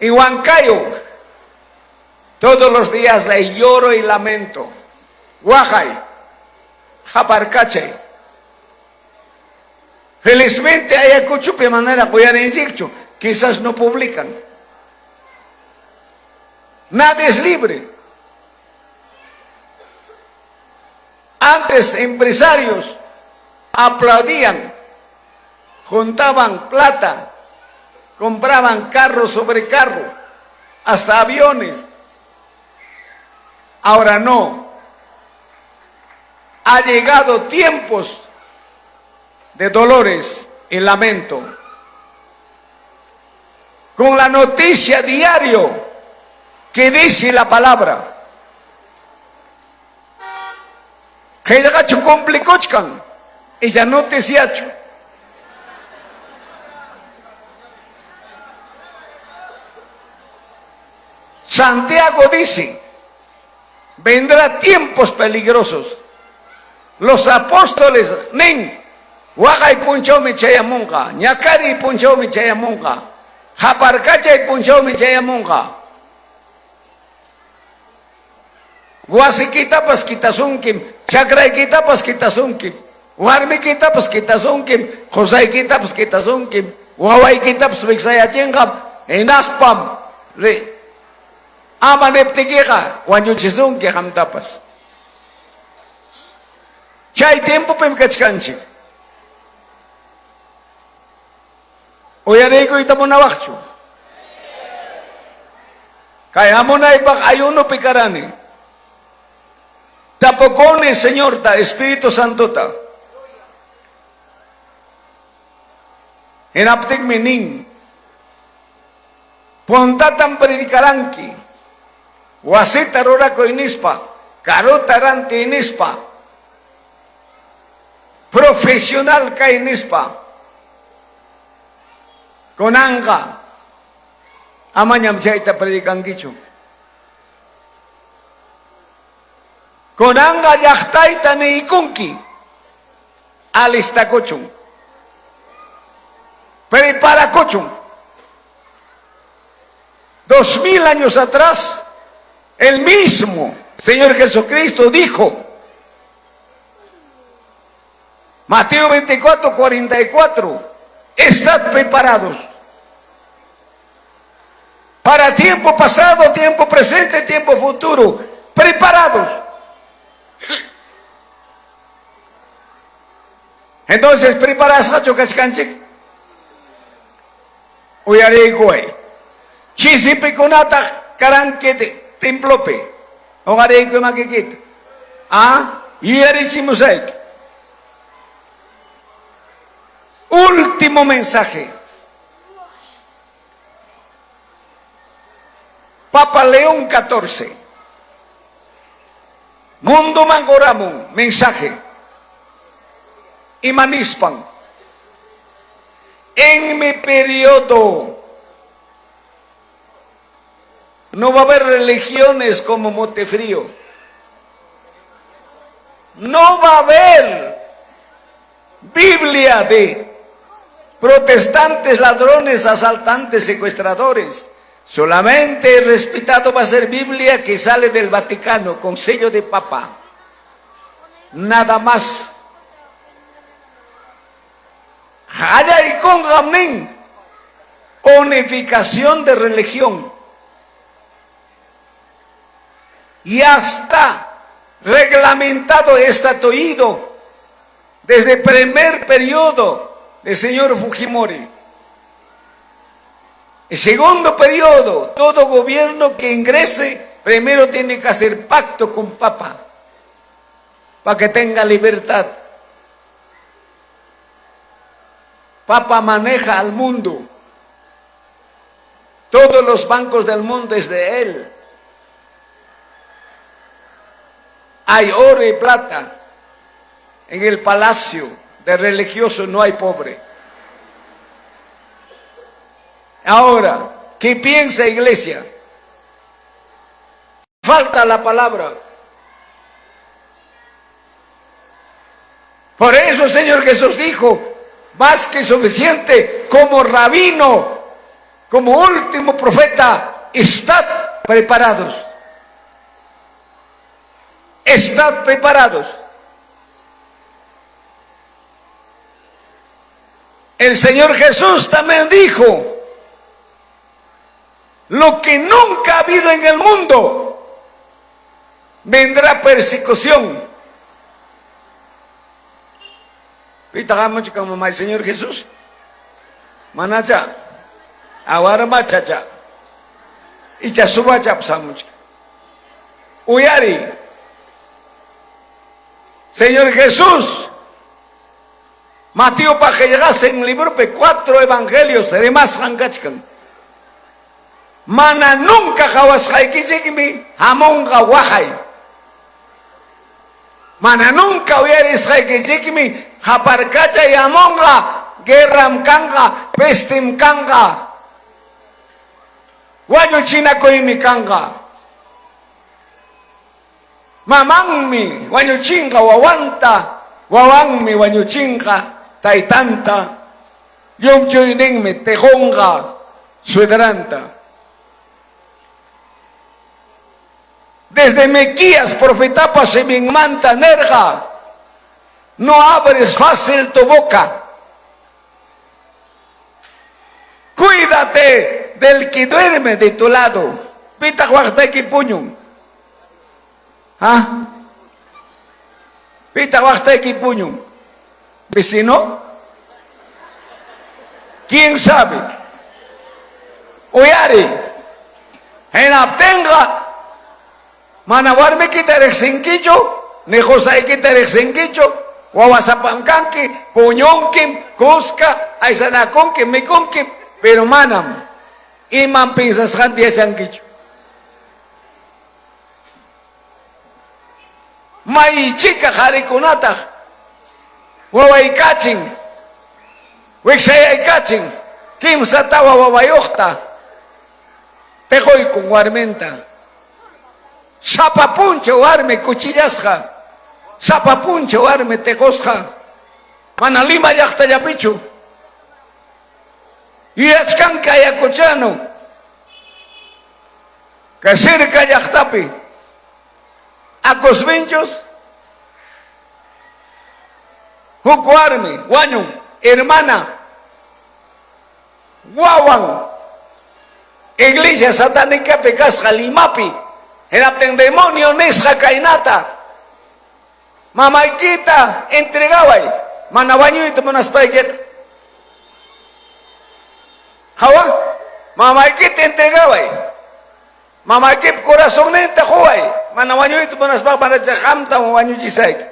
En Huancayo, todos los días le lloro y lamento. Huajay, Japarcache. Felizmente hay Ayacucho de manera que quizás no publican. Nadie es libre. Antes empresarios aplaudían, juntaban plata, compraban carro sobre carro, hasta aviones. Ahora no. Ha llegado tiempos de dolores y lamento. Con la noticia diario que dice la palabra. Que ya complicochcan y ya no te siacho. Santiago dice, vendrá tiempos peligrosos. Los apóstoles, nen, Huacay punchó mi chayamunga, Ñacari punchó mi chayamunga, Japarcachay punchó mi chayamunga. Guasiquita pas quitasunkim, Chacrayquita pas quitasunkim, Warmiquita pas quitasunkim, Josayquita pas quitasunkim, Huawayquita pas vixayachingam, Enaspam, Amaneptiquija, Huanyuchisunki hamtapas. Chay tiempo pemkachkanchik. Oyareko itamonabachu. Kay amonaypak ayuno picarani. Tapocone, Señor, ta Espíritu Santo ta. En aptek menin. Pontatan predicaranki. Wasita rorako inispa. Karotarante inispa. Profesional ka inispa. Konanga. Amanyam chaita predican kichu. Konanga yachtaita ne ikunki. Alista kochum. Prepara kochum. 2000 años atrás, el mismo Señor Jesucristo dijo, Mateo 24, 44, estad preparados para tiempo pasado, tiempo presente, tiempo futuro, preparados. Entonces, preparas a chocachcanchik. Uyarei goy. Chisipe conata caranque templope. Ogarei goy maquequit. Ah, yerichimusaik. Último mensaje. Papa León 14. Mundo Mangoramun, mensaje. Imanispan. En mi periodo no va a haber religiones como Montefrío. No va a haber Biblia de protestantes, ladrones, asaltantes, secuestradores. Solamente el respetado va a ser Biblia que sale del Vaticano con sello de Papa. Nada más. Haya y con Gamín. Unificación de religión. Ya está reglamentado, estatuido desde el primer periodo del señor Fujimori. El segundo periodo, todo gobierno que ingrese, primero tiene que hacer pacto con Papa, para que tenga libertad. Papa maneja al mundo. Todos los bancos del mundo es de él. Hay oro y plata. En el palacio de religioso no hay pobre. Ahora, ¿qué piensa iglesia? Falta la palabra. Por eso el Señor Jesús dijo, más que suficiente como rabino, como último profeta, estad preparados. Estad preparados. El Señor Jesús también dijo, lo que nunca ha habido en el mundo, vendrá persecución. Pitagamos como el Señor Jesús. Manacha, ahora machacha. Y chasuba chapsamos. Uyari. Señor Jesús, Mateo para que llegase en el libro 4 evangelios, seré más rancachkan. Mana nunca jawaskai kichikimi, hamonga wahai. Mana nunca uyaris kai kichikimi, haparkacha y hamonga, guerram kanga, pestim kanga. Wanyo china koimi kanga. Mamangmi, wanyo chinga wawanta, wawangmi wanyo chinga, taitanta, yom choinengme tejonga, suedranta. Desde Mequías, profetapa se me manta nerga, no abres fácil tu boca. Cuídate del que duerme de tu lado. Pita guarda puño. ¿Ah? Pita guarda puño. ¿Vecino? ¿Quién sabe? Oyari. En abtenga. Manawarme quitarek sinquicho. Nejosay quitarek sinquicho. Wawasapancanqui. Puñonquim. Cusca. Aysanaconquim. Miconquim. Pero manam. Iman piensas jantia chanquicho. May chica jarikunata. Wawaykachin. Wixayaykachin. Kim satawa wawayokta. Tejoy con warmenta. Sapapuncho warme cuchillasja. Sapapuncho warme tejosja. Manalima yakta yapichu. Yachkanka yakuchano. Kasirka yaktapi. Acosvinchos. Jucuarme, guaño, hermana, guawan, iglesia satánica pecasja limapi, el demonio nesja kainata, mamaikita entregawai, manabaño y tomonas paiquet. Hawa, mamaikita entregawai, mamaikip corazón neta juay, manabaño y tomonas paiquet, manachahamta manabaño jisaik.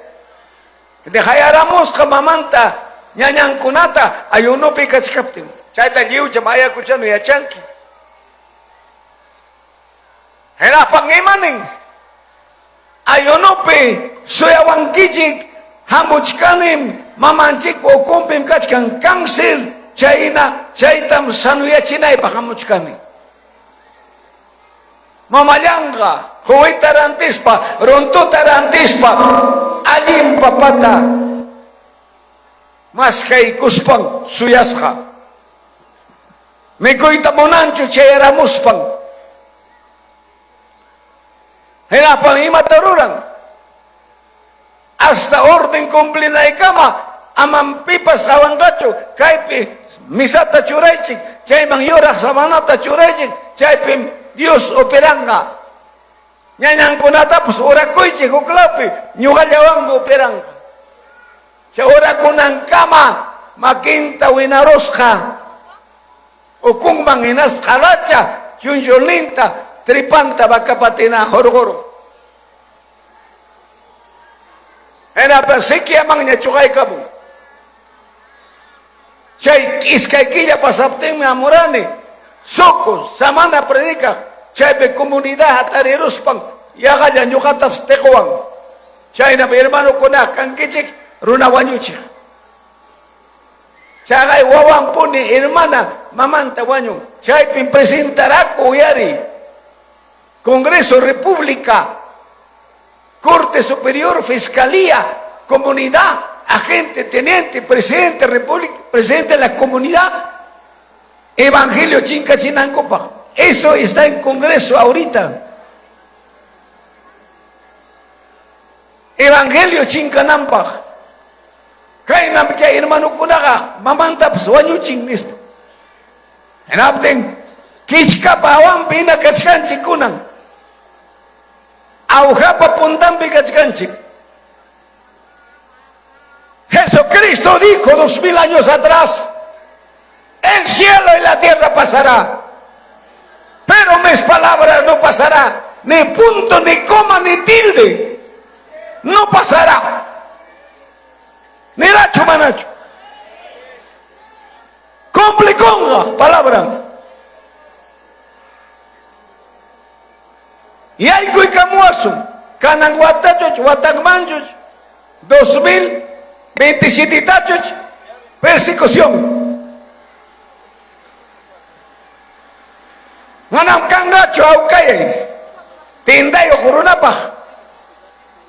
Dejayaramos kamamanta ñañan kunata ayuno pikachkaptin chayta liucha maya kuchano yachanki era pangimanin ayuno pe suyawankichik hamuchkanim mamanchik okompim kachkan cáncer chayna chaytam sanuyachinay pa hamuchkani mamayanga Huwi tarantispa, runtu tarantispa, alim papata, mas kay kuspang suyasha. Mikoy tamonancho chayara muspang. Hinapang imataruran. Hasta orden cumplina ikama, amang pipas kawangacho, kaypi misata churaychik, chay mang yurak samanata churaychik, chaypi Dios operanga. Ñañan kunata pues ora koiche kuklapi ñuga llawango operanga. Cha ora kunan kama makinta winarosja. O kungman inas kalacha chunjolinta tripanta bakapatina horgoro. Era persiki amang ña chugay kabu. Chay iskaykilla pasapten me amorane. Socos, samana predica. Chaype comunidad atariruspan yagaya ñuqatapas tequwan chaynapi hermano kuna kankichik runa wañuchik chagay wawan puni hermana mamanta wañun chaypi presentaraku uyari Congreso República Corte Superior Fiscalía Comunidad Agente Teniente Presidente República Presidente de la Comunidad Evangelio chincachinancopa. Eso está en Congreso ahorita. Evangelio chincanampa. Kainam que hermano kunaga mamanta sueño chingnis. En abden kichka pawan pina kachkanchi kunan. Aujapa puntampi kachkanchi. Jesucristo dijo 2000 años atrás, el cielo y la tierra pasará, pero mis palabras no pasará, ni punto, ni coma, ni tilde, no pasará, ni racho manacho, compliconga, palabra, y hay cuicamuazo, cananguatachos, guatagmanchos, 2027 tachos, persecución. Manam kangacho aucay, tindayo corunapaj,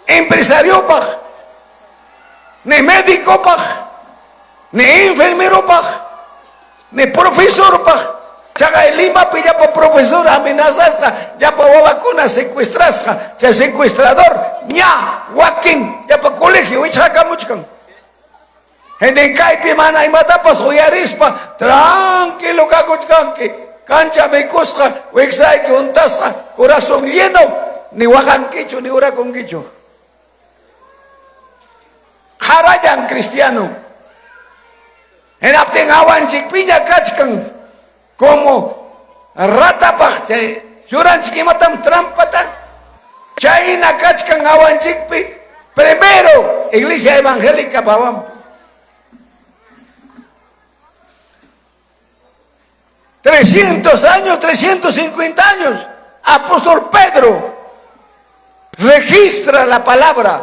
empresario paj, ni médico paj, ni enfermero paj, ni profesor paj. Chaga el Lima pilla pa profesor amenazaste, ya pa vacuna secuestraste, ya secuestrador, ña, Joaquín, ya pa colegio, echaca muchcan. En el caipi mana y matapas oyarispa, tranquilo cacochcanque. Cancha me costa, wexay que un tasca, corazón lleno, ni huacanquicho, ni huraconquicho. Jarayan cristiano. En aptengawan chikpiña kachkan, como rata pache, yuran chiquimatam trampata, chaina kachkan awan chikpi, primero, iglesia evangélica pawam. 300 años, 350 años, apóstol Pedro registra la palabra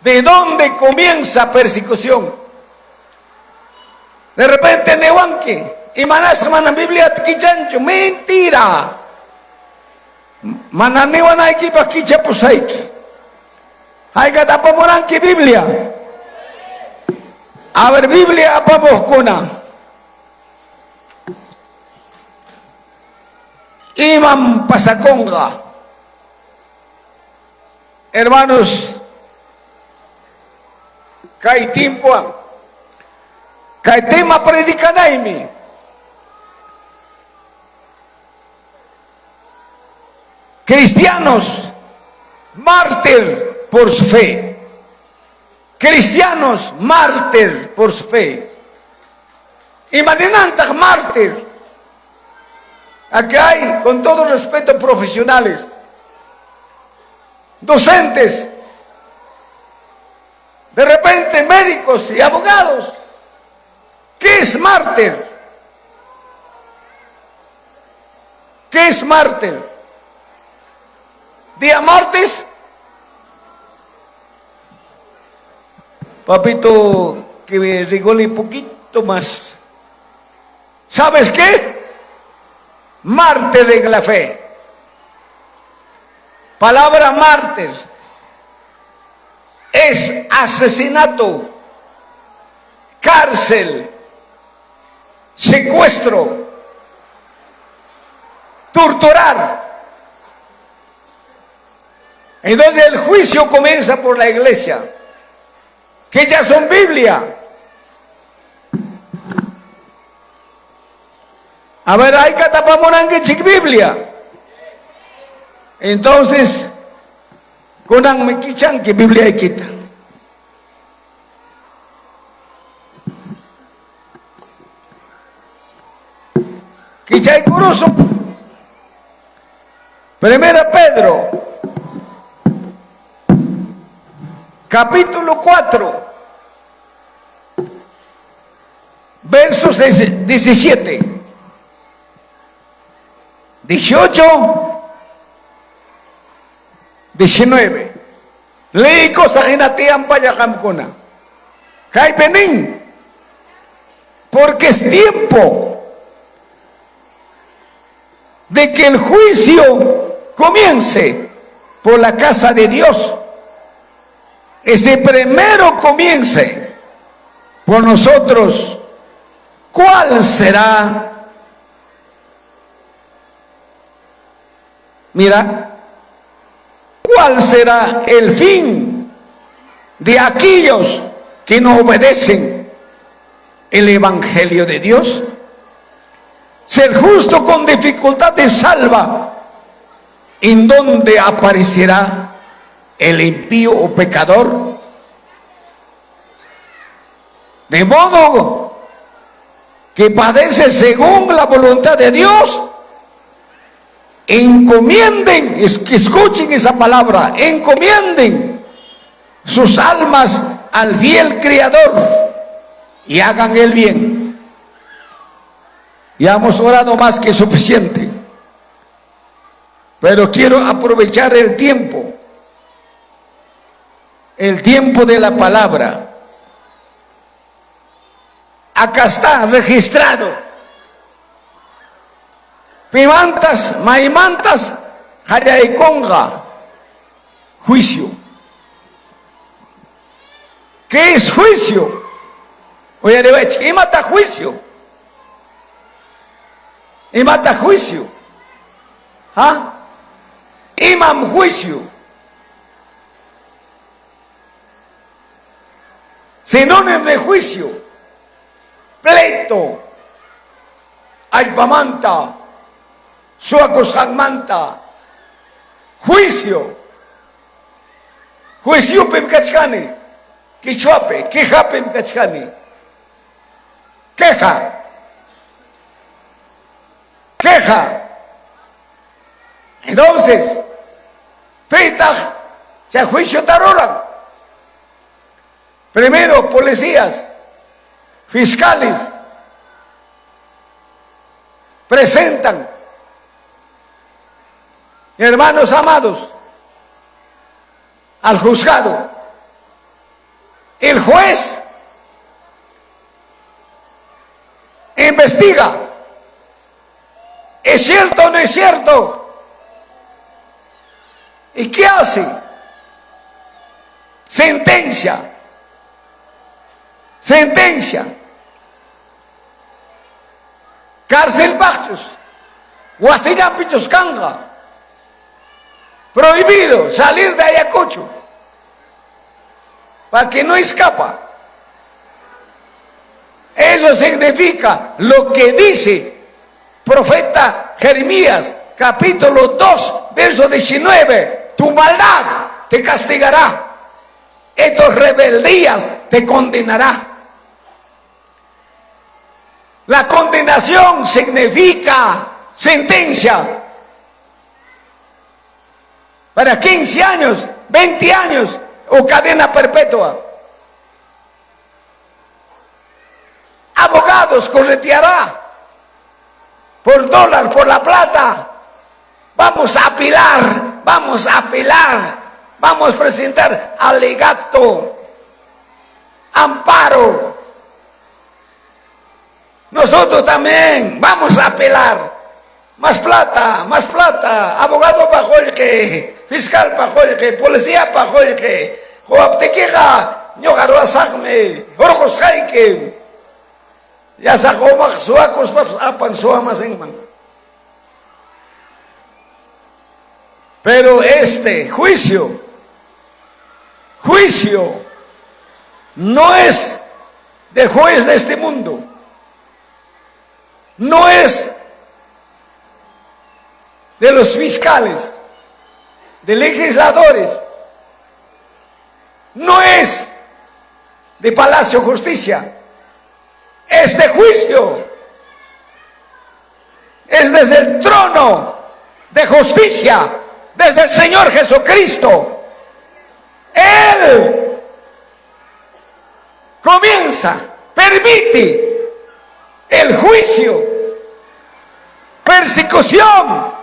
de dónde comienza persecución. De repente Nehuanque y Manás manan Biblia kichancho, mentira. Manan Nehuanaiki pa kicha pusaiki. Hay que tapamoranque Biblia. A ver Biblia apamos kuna. Imam Pasaconga, hermanos, kai tiempo, kai tema predicanaimi, cristianos, mártir por su fe, cristianos, mártir por su fe, imaginantas mártir. Aquí hay, con todo respeto, profesionales, docentes, de repente médicos y abogados. ¿Qué es mártir? ¿Qué es mártir? Día martes, papito, que me regole un poquito más. ¿Sabes qué? Mártir en la fe. Palabra mártir es asesinato, cárcel, secuestro, torturar. Entonces el juicio comienza por la iglesia, que ya son Biblia. A ver, hay que tapamorangue chic Biblia. Entonces, kunang me kichan que Biblia hay quita. Kichay curuso. Primera Pedro, capítulo 4, versos 17. 18, 19. Leí cosas en la tiampa y acamcona. Caipenín. Porque es tiempo de que el juicio comience por la casa de Dios. Ese primero comience por nosotros, ¿Cuál será? Mira, ¿cuál será el fin de aquellos que no obedecen el Evangelio de Dios? Ser justo con dificultades salva. ¿En dónde aparecerá el impío o pecador? De modo que padece según la voluntad de Dios. Encomienden, que escuchen esa palabra, encomienden sus almas al fiel Creador y hagan el bien. Ya hemos orado más que suficiente, pero quiero aprovechar el tiempo de la palabra. Acá está registrado. Pimantas, maimantas, Hayaikonga, juicio. ¿Qué es juicio? Oye, ¿y mata juicio? ¿Y mata juicio? ¿Ah? Imam juicio. Sinónimo de juicio. Pleito. Alpamanta. Suacosagmanta. Juicio. Juicio pemkachkani. Quichuape. Queja pemkachkani. Queja. Queja. Entonces, Petah, ya juicio taroran. Primero, policías, fiscales, presentan, hermanos amados, al juzgado. El juez investiga. ¿Es cierto o no es cierto? ¿Y qué hace? Sentencia. Sentencia. Cárcel Bachos. Huasilan Pichoscanga. Prohibido salir de Ayacucho. Para que no escapa. Eso significa lo que dice profeta Jeremías, capítulo 2, verso 19. Tu maldad te castigará. Y tus rebeldías te condenará. La condenación significa sentencia. Para 15 años, 20 años o cadena perpetua. Abogados correteará por dólar, por la plata. Vamos a apelar, vamos a apelar, vamos a presentar alegato, amparo. Nosotros también vamos a apelar. Más plata, abogado bajo el que, fiscal bajo el que, policía bajo el que, joaptequeja, ñogarroasagme, jorjos jaike, ya sacó más suacos, apan suamas en man. Pero este juicio no es del juez de este mundo, no es de los fiscales, de legisladores, no es de Palacio Justicia. Este juicio es desde el trono de justicia, desde el Señor Jesucristo. Él comienza, permite el juicio, persecución,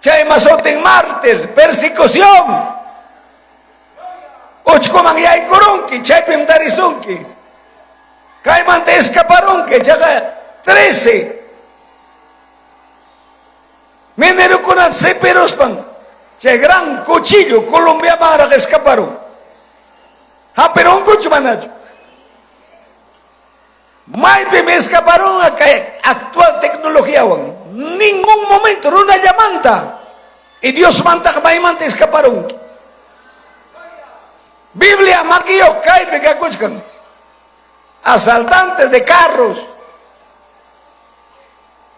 chaymasoten mártir, persecución, ochkoman yay korunki, chaypim darisunki, caimante escaparunki, chaga 13. Menerukunat seperospan, chay gran cuchillo, Colombia mara que escaparon. Ha pero un cuchillo manacho. Maipe me escaparon a actual tecnología, ningún momento, una llamanta. Y Dios manta que manta escaparon. Biblia, maquillo, caipe que acuchcan. Asaltantes de carros.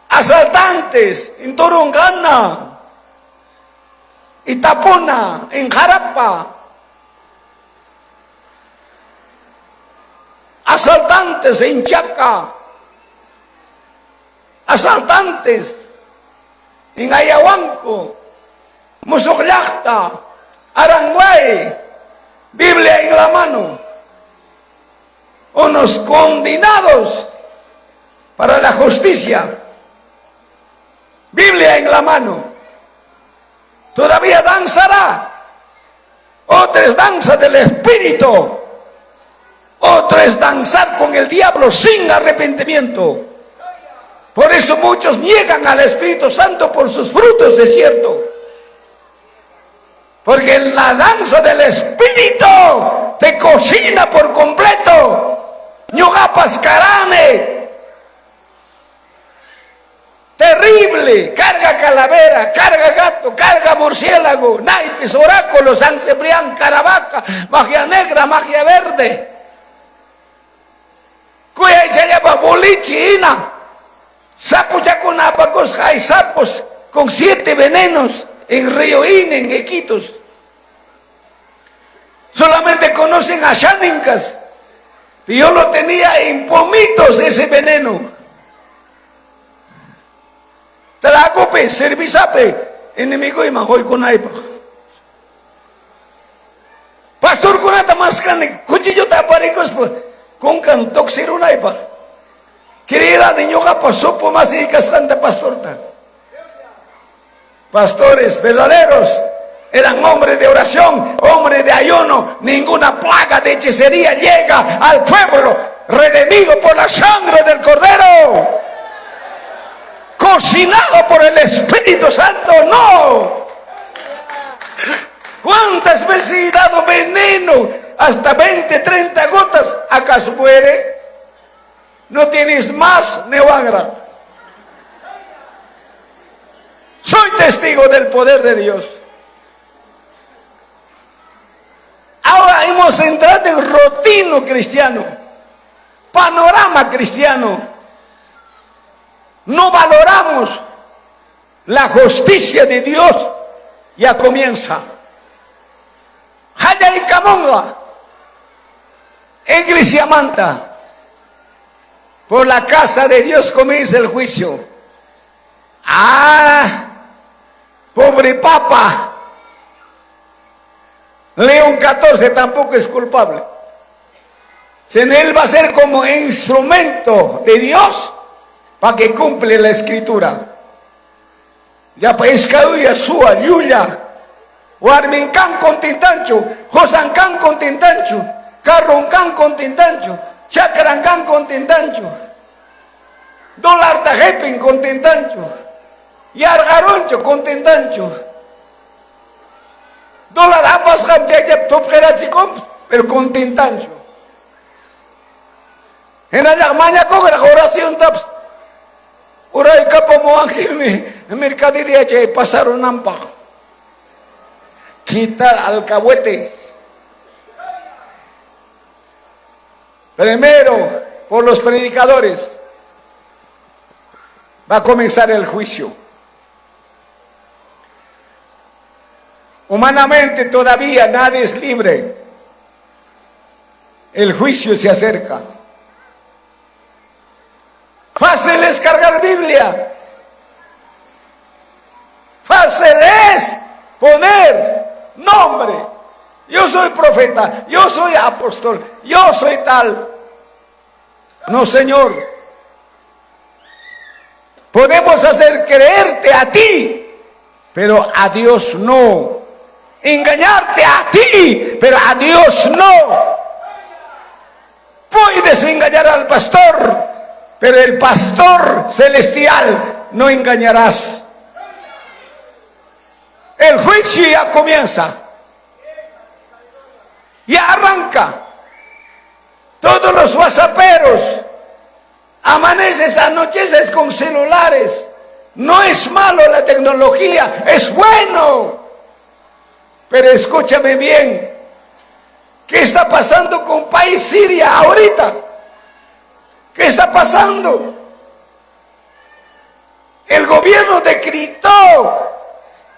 Asaltantes en Torongana, Itapona, en Jarapa. Asaltantes en Chaca. Asaltantes en Ayahuanco, Musocllacta, Aranguay. Biblia en la mano. Unos condenados para la justicia. Biblia en la mano. Todavía danzará. Otra es danza del espíritu. Otra es danzar con el diablo sin arrepentimiento. Por eso muchos niegan al Espíritu Santo por sus frutos, es cierto. Porque en la danza del espíritu te cocina por completo. Ñugapas carane. Terrible, carga calavera, carga gato, carga murciélago, naipes, oráculos, San Ciprián, caravaca, magia negra, magia verde. Cuya se llama bolichina, sapos yaconapacos, hay sapos con 7 venenos en Río Ine, en Iquitos. Solamente conocen a Xanincas, y yo lo tenía en pomitos ese veneno. Tragope, servizape, enemigo y majoy con aipa. Pastor kunata mascane, cuchillo taparicos, con cantoxir un aipa. Quería niño pasó por más y cascanta pastorta. Pastores verdaderos eran hombres de oración, hombres de ayuno. Ninguna plaga de hechicería llega al pueblo redimido por la sangre del Cordero. Cocinado por el Espíritu Santo, no. ¿Cuántas veces he dado veneno? Hasta 20, 30 gotas. ¿Acaso muere? No tienes más neoangra. Soy testigo del poder de Dios. Ahora hemos entrado en rutino cristiano, panorama cristiano. No valoramos la justicia de Dios. Ya comienza. Haya y Camonga, Iglesia Manta. Por la casa de Dios comienza el juicio. Pobre Papa. León XIV tampoco es culpable. En él va a ser como instrumento de Dios para que cumple la escritura. Ya pescauya sua yuya, Warmincan con tintancho, Josancan con tintancho, Carroncan con tintancho, Chacrancan con tintancho, Dólar Tajepin con tintancho, Yargaroncho con tintancho, Dólar Apas Hamjayap Topkerachicom, pero con tintancho. En la llamada con la oración taps. Uray kapo ángel mercadería che pasaron nampa. Quita alcahuete. Primero, por los predicadores, va a comenzar el juicio. Humanamente todavía nadie es libre. El juicio se acerca. Fácil es cargar Biblia. Fácil es poner nombre. Yo soy profeta, yo soy apóstol, yo soy tal. No, Señor. Podemos hacer creerte a ti, pero a Dios no. Engañarte a ti, pero a Dios no. Puedes engañar al pastor, pero el pastor celestial no engañarás. El juicio ya comienza. Ya arranca. Todos los whatsapperos, Amaneces, anocheces con celulares. No es malo la tecnología, es bueno. Pero escúchame bien, ¿qué está pasando con país Siria ahorita? ¿Qué está pasando? El gobierno decretó,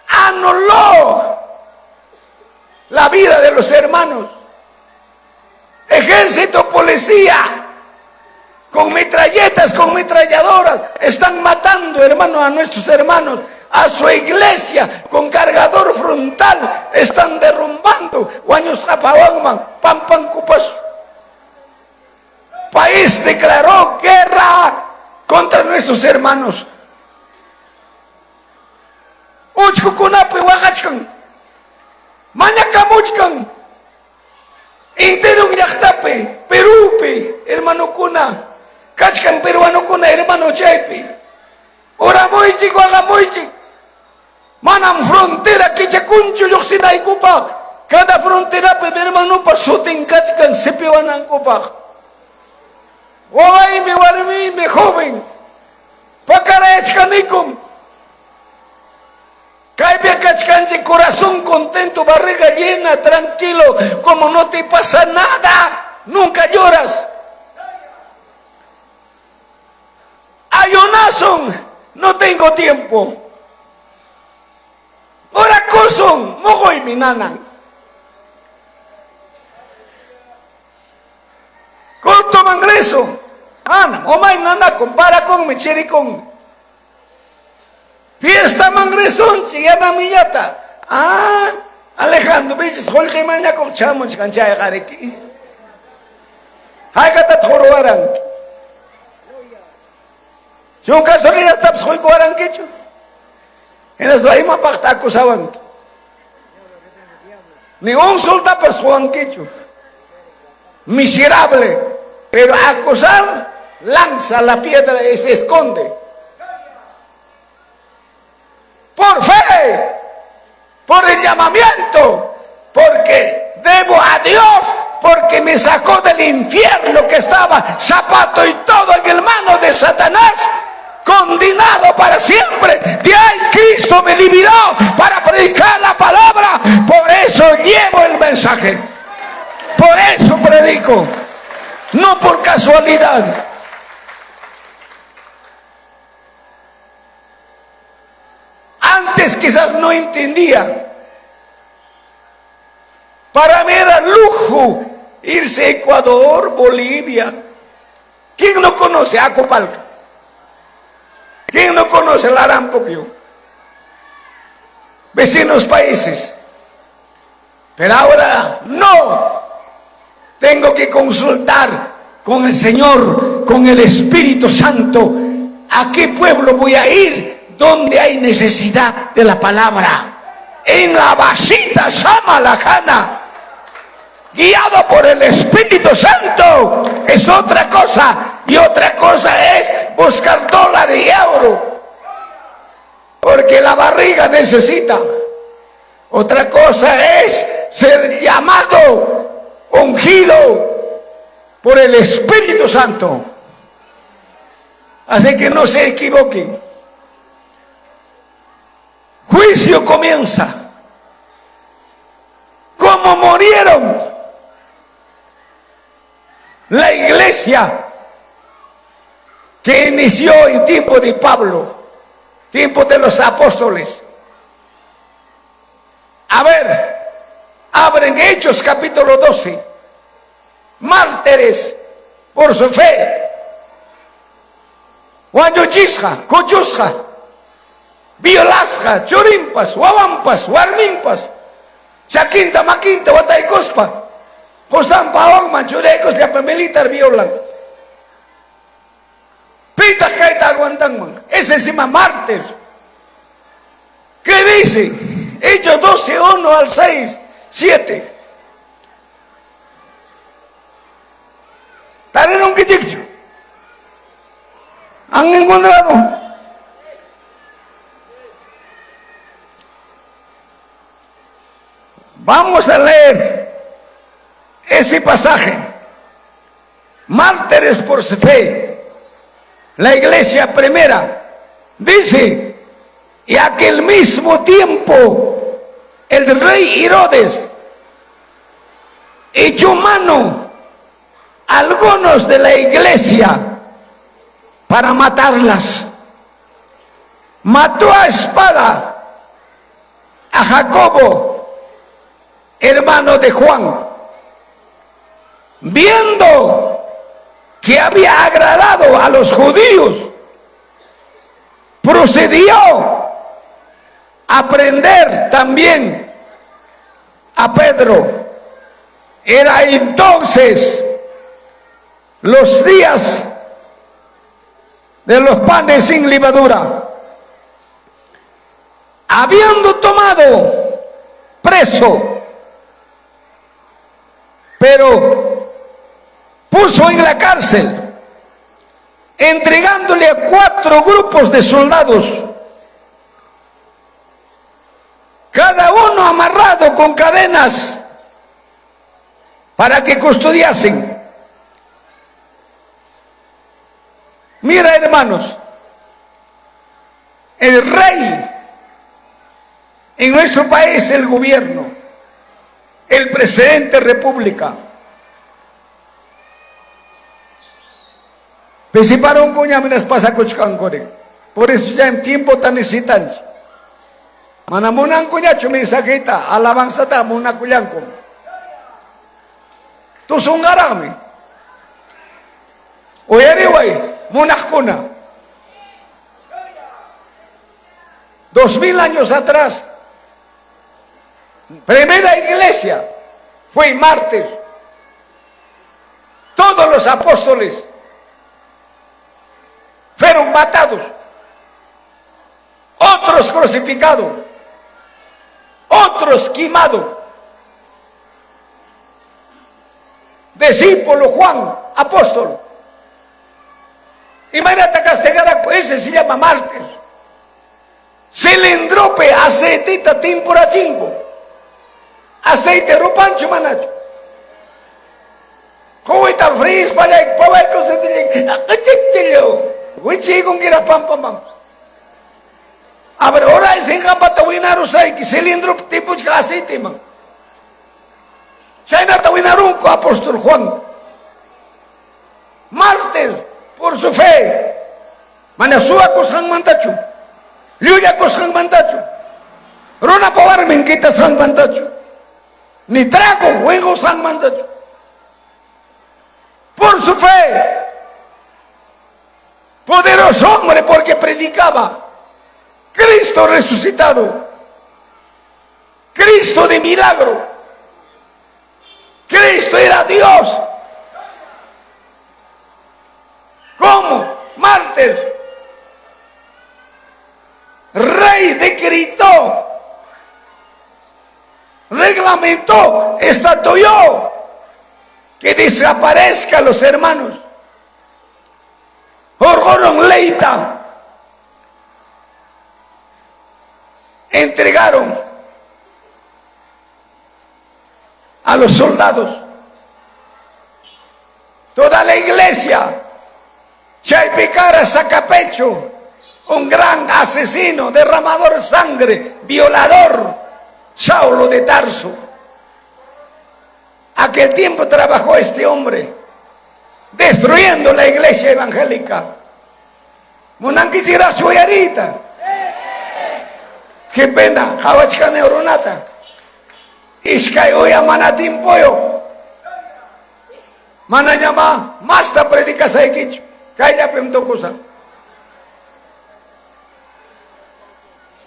anuló la vida de los hermanos. Ejército, policía, con metralletas, con metralladoras, están matando, hermanos, a nuestros hermanos. A su iglesia con cargador frontal están derrumbando. País declaró guerra contra nuestros hermanos. Uchkukunapi waqachkan, mañakamuchkan, interun llaqtapi, Perupi, hermano kuna, kachkan peruano kuna, hermano chaypi. Oramoychik, waqamoychik, manam frontera kichakunchu lluqsinaykupak, cada fronterapi hermanopa sutin kachkan sipiwanankupaq. Wawaymi, warmimi, joven, pakarayachkanikum. Caibe cachcanche, corazón contento, barriga llena, tranquilo, como no te pasa nada, nunca lloras. Ayonazón, no tengo tiempo. Oracoson, mogoy mi nana. Corto mangreso, ana, omay nana, compara con mechiricón. Fiesta mangresón, chigana millata. Ah, Alejandro, bichis, holke maña con chamos, canchaya gareki. Haigata toroaran. Si un caso que ya está, pues hoy coaran quecho. En las doima pacta acusaban. Ni un solta persuan quecho. Miserable. Pero acusar, lanza la piedra y se esconde. Por fe, por el llamamiento, porque debo a Dios, porque me sacó del infierno que estaba zapato y todo en el mano de Satanás, condenado para siempre. De ahí Cristo me liberó para predicar la palabra, por eso llevo el mensaje, por eso predico, no por casualidad. Antes quizás no entendía. Para mí era lujo irse a Ecuador, Bolivia. ¿Quién no conoce Acopalca? ¿Quién no conoce Larampoquio? Vecinos países. Pero ahora no. Tengo que consultar con el Señor, con el Espíritu Santo. ¿A qué pueblo voy a ir? Donde hay necesidad de la palabra. En la vasita Samalajana, guiado por el Espíritu Santo, es otra cosa. Y otra cosa es buscar dólar y euro, porque la barriga necesita. Otra cosa es ser llamado, ungido por el Espíritu Santo. Así que no se equivoquen. Juicio comienza. ¿Cómo murieron la iglesia que inició en tiempo de Pablo, tiempo de los apóstoles? A ver, abren Hechos capítulo 12. Mártires por su fe. Guayochisja, Cochusja, Violasja, Chorimpas, Huavampas, Huarmimpas, Chaquinta, Maquinta, Huataicospa, Josán Paogman, Churecos, Yapamilitar, Violan. Pita Caita Aguantangman, ese encima mártir. ¿Qué dice? Hechos 12, 1 al 6, 7. ¿Tarieron que dicho? ¿Han encontrado? Vamos a leer ese pasaje. Mártires por su fe. la iglesia primera, dice, y aquel mismo tiempo el rey Herodes echó mano a algunos de la iglesia para matarlas. Mató a espada a Jacobo, hermano de Juan, viendo que había agradado a los judíos, procedió a prender también a Pedro. Era entonces los días de los panes sin levadura. Habiendo tomado preso, pero puso en la cárcel, entregándole a 4 grupos de soldados, cada uno amarrado con cadenas para que custodiasen. Mira, hermanos, el rey en nuestro país, el gobierno, el presidente de la república, participaron con llaminas pasacuchcancore. Por eso ya en tiempo tan necesitan. Manamunan cuñacho mensajita, alabanza ta muna cuyanco. Tu sungarami. Oyari way, munakuna. 2000 años atrás, primera iglesia fue mártir. Todos los apóstoles fueron matados, otros crucificados, otros quemados. Discípulo Juan, apóstol. Imagínate castigar, ese se llama mártir. Cilindrope, aceitita, timpura chingo. Aceite, rupancho, manacho. ¿Cómo está frío? Para allá, para allá, cosa de Wichi con gira pam pam pam. A ver, ahora es en Gambata Winaru Sai, que cilindro tipo de aceite, man. China Tawinarunco, apóstol Juan. Mártir por su fe. Manasua Kosan Mantachu. Liuya Kosan Mantachu. Rona Pavarmen Kita San Mantachu. Ni trago, juego San Mantachu. Por su fe. Poderoso hombre, porque predicaba Cristo resucitado, Cristo de milagro. Cristo era Dios. ¿Cómo? Mártir. Rey decretó, reglamentó, estatuó que desaparezcan los hermanos. Orgoron leita. Entregaron a los soldados. Toda la iglesia. Chaypicara Sacapecho, un gran asesino, derramador de sangre, violador, Saulo de Tarso. Aquel tiempo trabajó este hombre, destruyendo la iglesia evangélica. Monanquitira suyarita. Qué pena, Hawachka neuronata. Ishkai oya manatim pollo. Mana llama, masta predica saikicho. Kaya pemtokusa.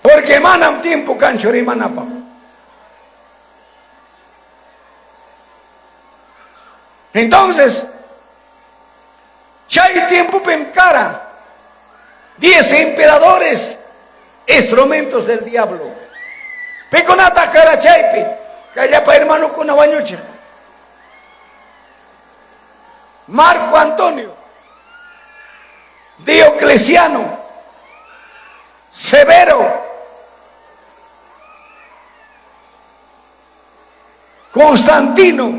Porque manam tiempo canchori manapa. Entonces, chay tiempo pemcara. 10 emperadores, instrumentos del diablo. Peconata cara chaype. Kaya pa hermano con bañucha. Marco Antonio, Diocleciano, Severo, Constantino,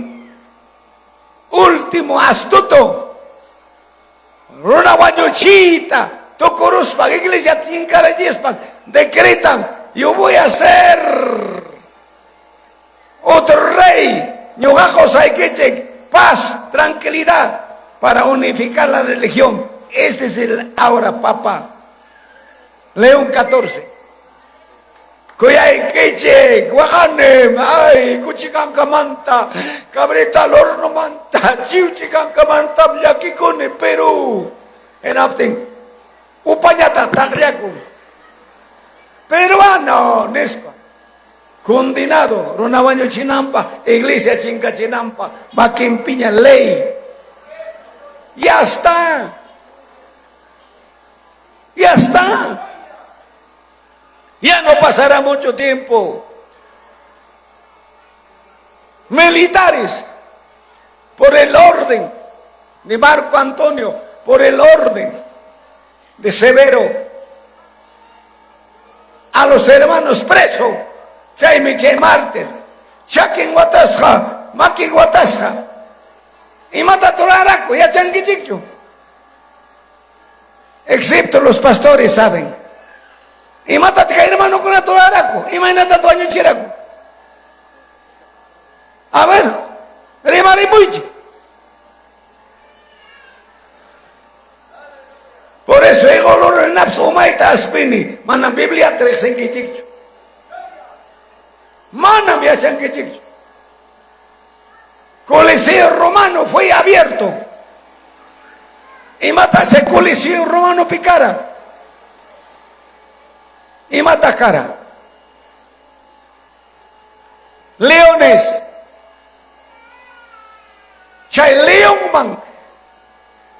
último astuto, Rona Bañuchita, Tocoruspa, iglesia Tincarayespa, decretan, yo voy a ser otro rey, ñogajos hay que paz, tranquilidad, para unificar la religión. Este es el ahora Papa León XIV. Kuyay keche, guajanem, ay, kuchikanka manta, cabreta al horno manta, chiuchikanka manta, yakikone, Perú. En Apten, Upañata, Tagliaco. Peruano, Nespa. Condenado, Ronabaño Chinampa, Iglesia Chinca Chinampa, Maquimpiña, ley. Ya está. Ya está. Ya no pasará mucho tiempo. Militares, por el orden de Marco Antonio, por el orden de Severo, a los hermanos presos, Chaimiche Mártir, Chakin Guatasja, Maki Guatasja, y mata Toraraco, y a Changuichicho. Excepto los pastores saben. Y mátate que hermano con la Toraraco, imagínate a tu año chiraco. A ver, Rimarimuichi. Por eso hay olor en Napsomaita Aspini, mana Biblia 3 en Kichicho. Mana mi achan Kichicho. Coliseo romano fue abierto. Y mata ese coliseo romano picara. Y mata cara. Leones. Chay león man.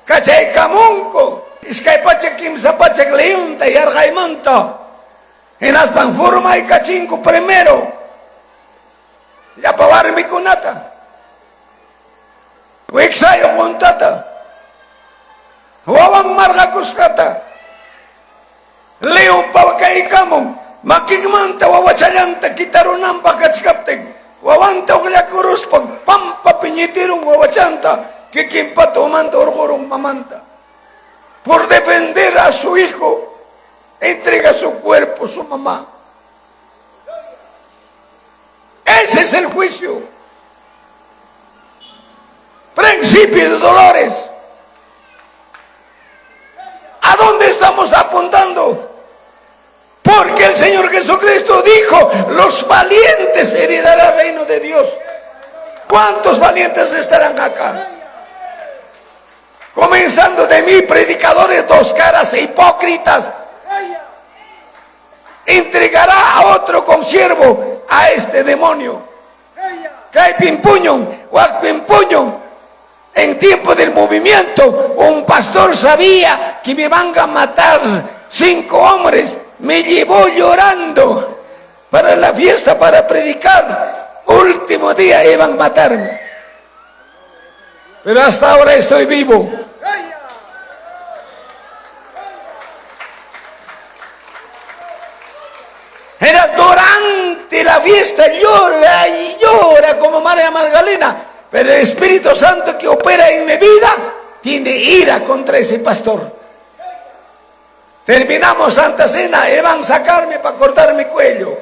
Cachay camunco. Iskay pache kimsa pache león te yargaimanta. En aspan forma y cachinco primero. Ya pavar mi kunata. Wixayo montata. Wawang marga kuskata. Leon pawakaikamong, makigmanta wawachayanta kitarunampa kachkaptek, wawanta okla kurus pag pampa pinyitirong wawachanta, kikimpato manta orgorong mamanta. Por defender a su hijo, entrega su cuerpo, su mamá. Ese es el juicio. Principio de dolores. ¿A dónde estamos apuntando? Porque el Señor Jesucristo dijo, los valientes heredarán el reino de Dios. ¿Cuántos valientes estarán acá? Comenzando de mí, predicadores dos caras e hipócritas. Entregará a otro consiervo a este demonio. Kai pimpuñon, wak pimpuñon. En tiempo del movimiento, un pastor sabía que me van a matar 5 hombres. Me llevó llorando para la fiesta, para predicar. Último día iban a matarme. Pero hasta ahora estoy vivo. Era durante la fiesta, llora y llora como María Magdalena. Pero el Espíritu Santo que opera en mi vida tiene ira contra ese pastor. Terminamos Santa Cena y van a sacarme para cortar mi cuello.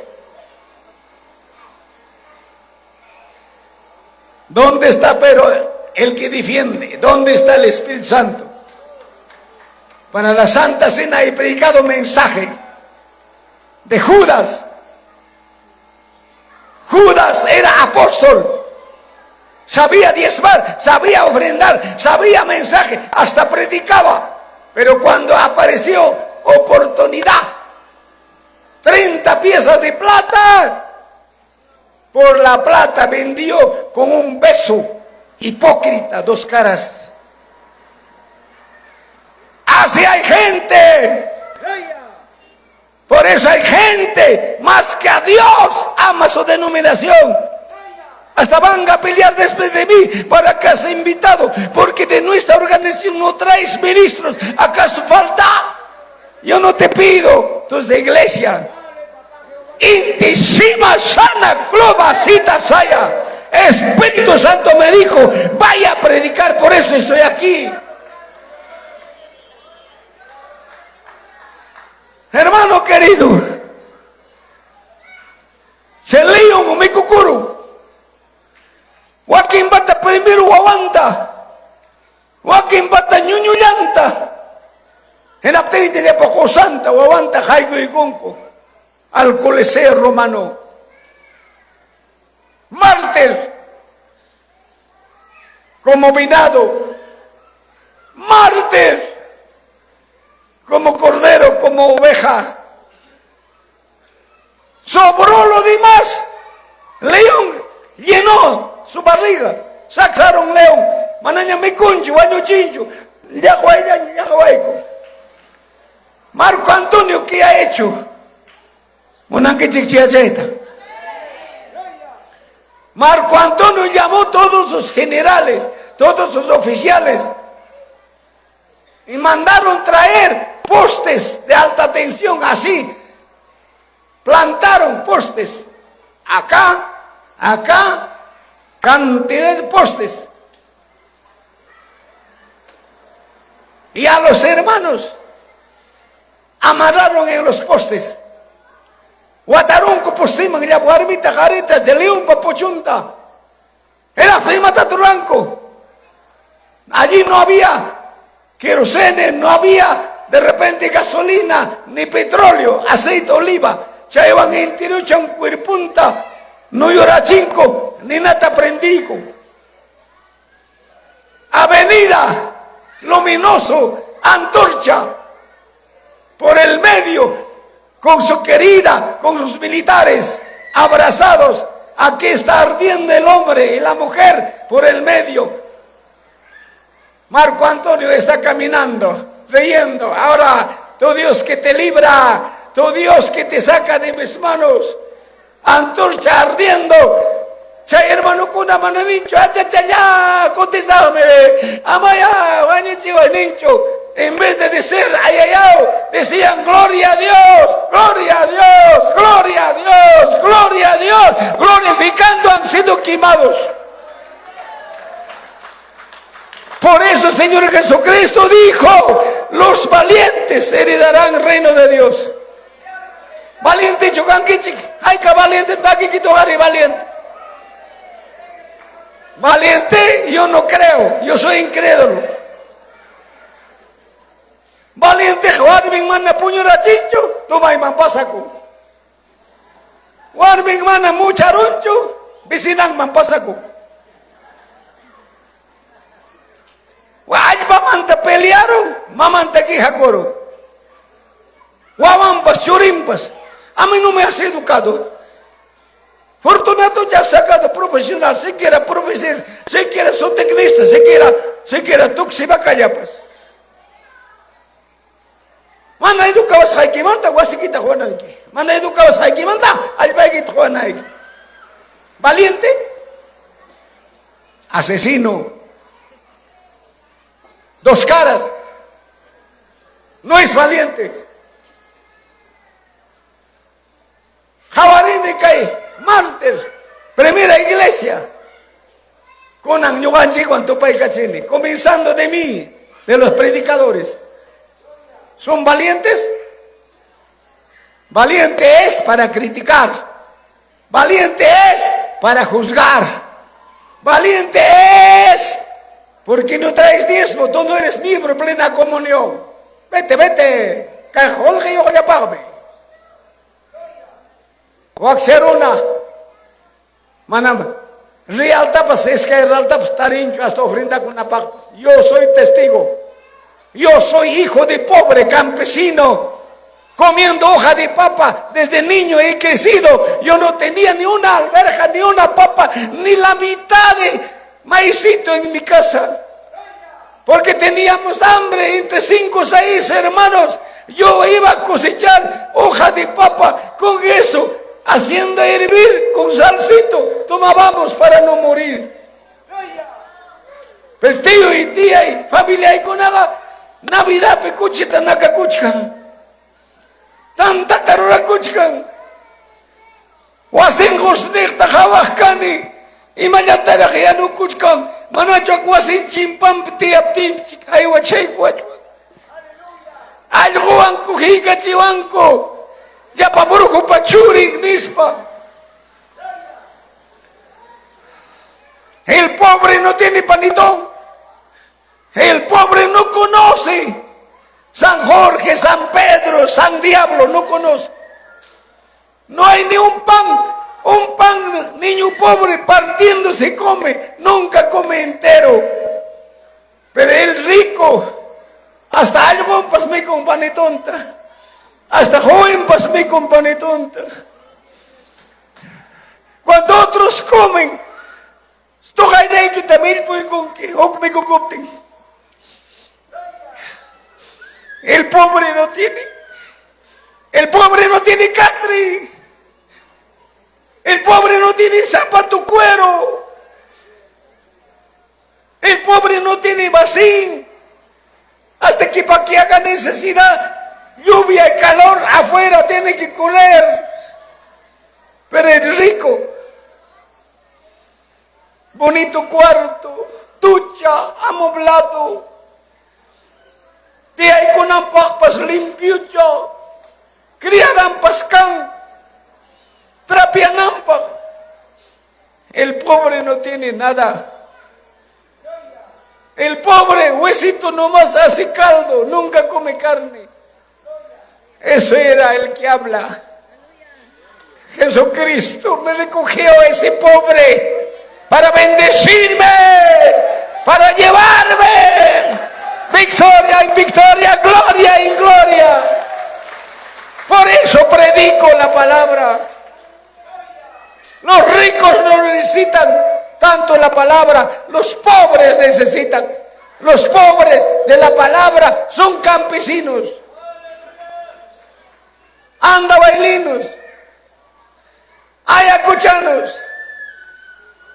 ¿Dónde está pero el que defiende? ¿Dónde está el Espíritu Santo? Para la Santa Cena he predicado mensaje de Judas. Judas era apóstol. Sabía diezmar, sabía ofrendar, sabía mensaje, hasta predicaba. Pero cuando apareció oportunidad, 30 piezas de plata, por la plata vendió con un beso. Hipócrita, 2 caras. Así hay gente. Por eso hay gente, más que a Dios, ama su denominación. Hasta van a pelear después de mí para que sea invitado, porque de nuestra organización no traes ministros. ¿Acaso falta? Yo no te pido, tú de iglesia. Intisima sana, floma, cita, saya. Espíritu Santo me dijo, vaya a predicar, por eso estoy aquí. querido. Se leon mi kukuru. Wakin bata primero wawanta. Wakin bata ñuñullanta. En la apteite de poco santa wawanta jaigo y gonco. Al Coliseo romano. Mártir. Como vinado. Mártir. Como cordero, como oveja. Sobró lo demás. León llenó su barriga. Sacaron león. Manaña mi cuncho, año chincho. Ya Marco Antonio, ¿qué ha hecho? Marco Antonio llamó a todos sus generales, todos sus oficiales. Y mandaron traer postes de alta tensión, así. Plantaron postes. Acá, cantidad de postes. Y a los hermanos amarraron en los postes. Guatarunco postima, ya guarbita, garetas de león papochunta. Era firma taturanco. Allí no había querosene, no había de repente gasolina, ni petróleo, aceite de oliva. Ya iban en tiruchan cuerpunta, no llora cinco, ni nada prendico. Avenida, luminoso, antorcha, por el medio, con su querida, con sus militares, abrazados. Aquí está ardiendo el hombre y la mujer por el medio. Marco Antonio está caminando, riendo. Ahora, tu Dios que te libra, tu Dios que te saca de mis manos. Antorcha ardiendo. Chay hermano kuna mananincho, ya, contestame. Amaya, guanichiwa nincho. En vez de decir ayayao, decían gloria a Dios, gloria a Dios, gloria a Dios, gloria a Dios. Glorificando han sido quemados. Por eso el Señor Jesucristo dijo, los valientes heredarán el reino de Dios. Valiente chocanquichi, hay que valientes, valientes. Valiente, yo no creo, yo soy incrédulo. Valiente, Warming mana puño rachincho, toma y mampasaco. Warming mana mucha roncho, vicinang mampasaco. Mamanta pelearon, mamanta quijacoro. Guamampas, churimpas. A mí no me has educado. Fortunato ya sacado profesional, si quiera profesor, si quiera zootecnista, si quiera tuxibacayapas. Mana educabas haikimanta, guasiquita juananki. Mana educabas haikimanta, albaiguita juananki. Valiente, asesino. Dos caras. No es valiente. Javarine cae, mártir, primera iglesia. Con Añuganchi, cuanto paicachini, comenzando de mí, de los predicadores. ¿Son valientes? Valiente es para criticar. Valiente es para juzgar. Valiente es porque no traes diezmo, tú no eres miembro de plena comunión. Vete, cajón que yo voy a pagarme. Voy a hacer una. Manam, real tapas, es que real tapas, tarincho, hasta ofrenda con una pacta. Yo soy testigo. Yo soy hijo de pobre campesino, comiendo hoja de papa. Desde niño he crecido. Yo no tenía ni una alberja, ni una papa, ni la mitad de maicito en mi casa, porque teníamos hambre entre 5 o 6 hermanos. Yo iba a cosechar hoja de papa, con eso, haciendo hervir con salsito, tomábamos para no morir. Pero tío y tía y familia y con nada, Navidad pecuchita naka kuchkan, tanta tarura kuchkan, wasen gosnek tajawakani. Y mañana ya no kuchkan, manacho cuasin chimpam tiap tinchik aywa chay cuacho. Algo anco jica chivanco, Ya pa brujo pa churik nispa. El pobre no tiene panitón. El pobre no conoce San Jorge, San Pedro, San Diablo, no conoce. No hay ni un pan, niño pobre partiendo se come, nunca come entero. Pero el rico, hasta algo pasme con panetonta, hasta joven pasme con panetonta. Cuando otros comen, que también el pobre no tiene catre, el pobre no tiene zapato cuero, el pobre no tiene vacín, hasta que para que haga necesidad, lluvia y calor afuera tiene que correr. Pero el rico, bonito cuarto, ducha, amoblado, de ahí con ampapas limpiucho, criadan pascán, trapian ampa. El pobre no tiene nada. El pobre huesito nomás hace caldo, nunca come carne. Eso era el que habla. Jesucristo me recogió ese pobre para bendecirme, para llevarme victoria en victoria, gloria en gloria. Por eso predico la palabra. Los ricos no necesitan tanto la palabra, los pobres necesitan. Los pobres de la palabra son campesinos, andabailinos, ayacuchanos,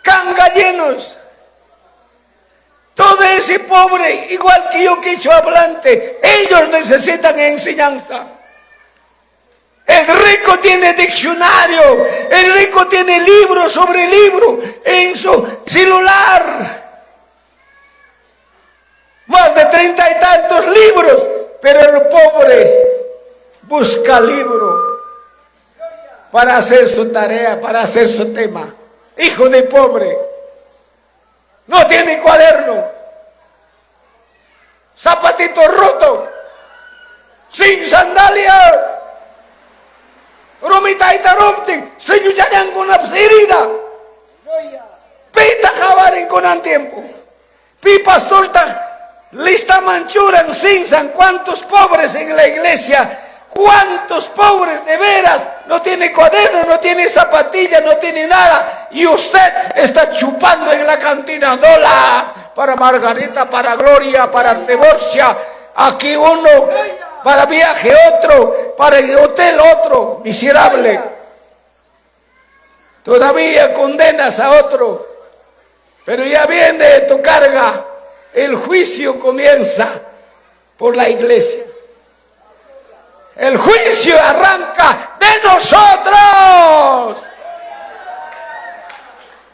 cangallenos. Todo ese pobre, igual que yo que he hecho hablante, ellos necesitan enseñanza. El rico tiene diccionario, el rico tiene libro sobre libro en su celular. Más de 30 y tantos libros, pero el pobre busca libro para hacer su tarea, para hacer su tema. Hijo de pobre, no tiene cuaderno, zapatito roto, sin sandalia. Romita y taropte, se yuyayan con la herida. Pita jabaren con an tiempo. Pi pastor ta lista manchuran sinsan. ¿Cuántos pobres en la iglesia? ¿Cuántos pobres de veras? No tiene cuaderno, no tiene zapatilla, no tiene nada. Y usted está chupando en la cantina. Dola para Margarita, para Gloria, para Divorcia. Aquí uno, para viaje otro, para el hotel otro, miserable. Todavía condenas a otro, pero ya viene tu carga. El juicio comienza por la iglesia. El juicio arranca de nosotros.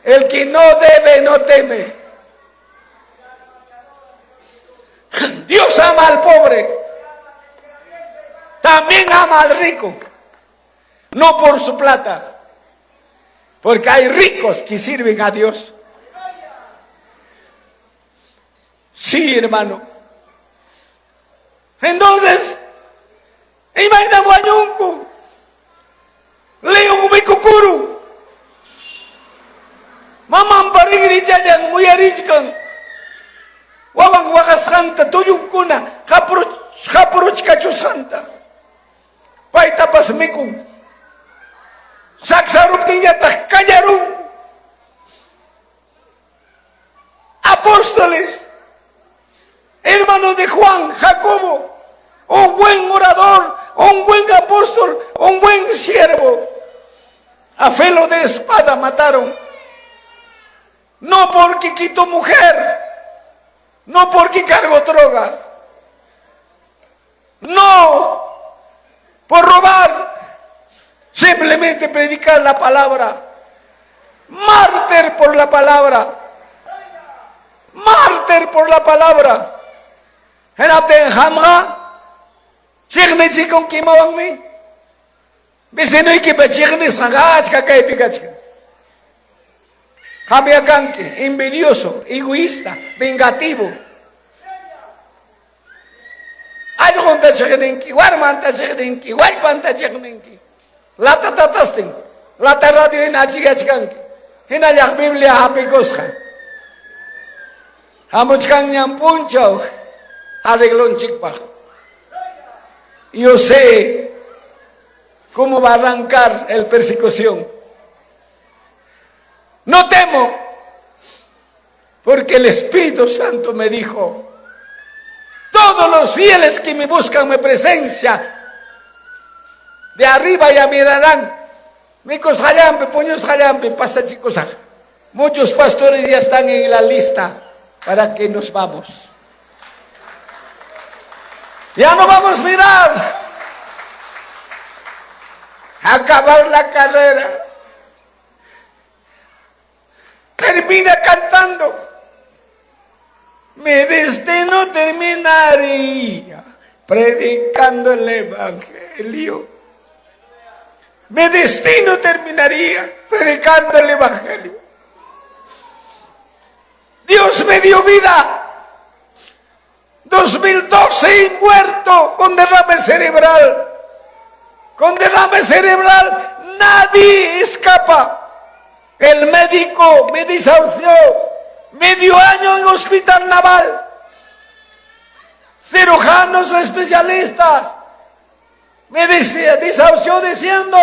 El que no debe, no teme. Dios ama al pobre. También ama al rico. No por su plata. Porque hay ricos que sirven a Dios. Sí, hermano. Entonces, imagina Guayuncu, Leo Ubicukuru, Mamam Parigri Chayan, Muyarichkan, Wabang Wakasanta, Tuyunkuna, Hapuruch Kachusanta, Paitapas Mikun, Saxaruptiñata, Cañaruncu, apóstoles, hermanos de Juan, Jacobo, un buen orador, un buen apóstol, un buen siervo. A filo de espada mataron. No porque quitó mujer, no porque cargó droga, no por robar, simplemente predicar la palabra. Mártir por la palabra. Mártir por la palabra. En Abden Hamra, Sheikh Nechi con Kimawangmi, Vecino y que pachignes agachka kay pigachka. Jameacanque, envidioso, egoísta, vengativo. Algo tachigninki, warman tachigninki, walpan tachigninki. Lata tatastin, lata radio en achigachkanki. Hinalak Biblia hapikosja. Hamuchkan nyam puncho, arreglón chikpaj. Yo sé cómo va a arrancar el persecución. No temo, porque el Espíritu Santo me dijo, todos los fieles que me buscan mi presencia, de arriba ya mirarán. Micos jalampe, puños jalampe, pasta chicos. Muchos pastores ya están en la lista para que nos vamos. Ya no vamos a mirar. Acabar la carrera. Termina cantando. Mi destino terminaría predicando el Evangelio. Mi destino terminaría predicando el Evangelio. Dios me dio vida. 2012 y muerto con derrame cerebral. Con derrame cerebral nadie escapa. El médico me desahució. Medio año en hospital naval. Cirujanos especialistas. Me desahució diciendo,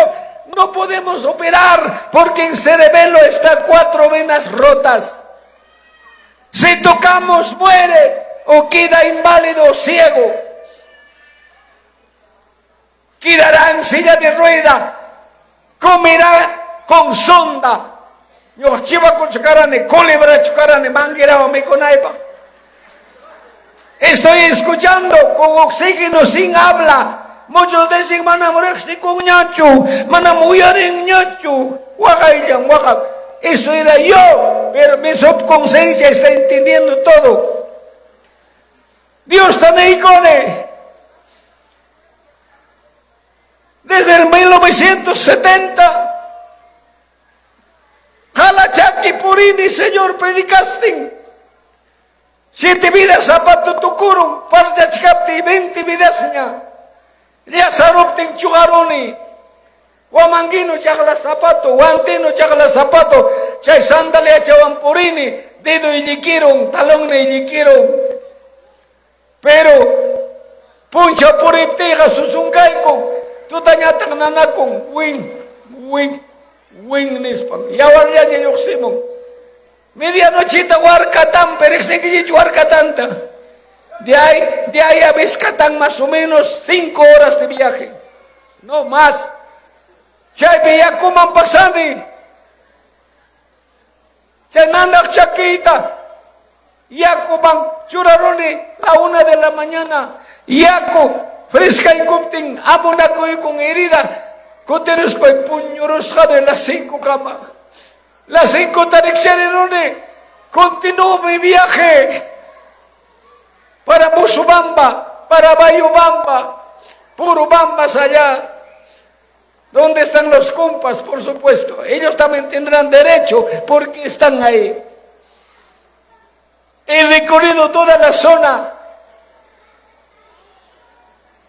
no podemos operar porque en cerebelo está 4 venas rotas. Si tocamos muere o queda inválido o ciego. Quedará en silla de rueda. Comerá con sonda. Yo chiva con chucarane, colebra chucarane, manguera o me conaipa. Estoy escuchando con oxígeno sin habla. Muchos dicen, mana morir con ñachu, mana muyar en ñachu. Wagaylan, wagak. Eso era yo, pero mi subconsciencia está entendiendo todo. Dios está ahí con él. Desde el 1970, Jalachaki Purini, Señor, predicaste. 7 vidas zapato tukurum, parjachkapti 20 vidas ña. Ya saruptin chugaruni. Wamangino chagla zapato, wantino chagla zapato, chay sandalia chawampurini, dedo ilikiron, talón ilikiron. Pero, puncha puriptiga susunkaiko, tutanyatang nanakong, wing nispam. Yawarya niya yuksimong. Medianochita huarcatán, pero exeguichi huarcatanta. De ahí a Vizcatán más o menos 5 horas de viaje. No más. Chay veía cómo han pasado. Chay nandak chaquita. Yaco van churaroni la 1 de la mañana. Yaco fresca y cuptin. Abunaco y con herida. Coteros pa puñoros de las 5 camas. Las 5 tarixererone. Continuó mi viaje. Para Musubamba, para Bayubamba, Purubambas allá. ¿Dónde están los compas? Por supuesto. Ellos también tendrán derecho porque están ahí. He recorrido toda la zona.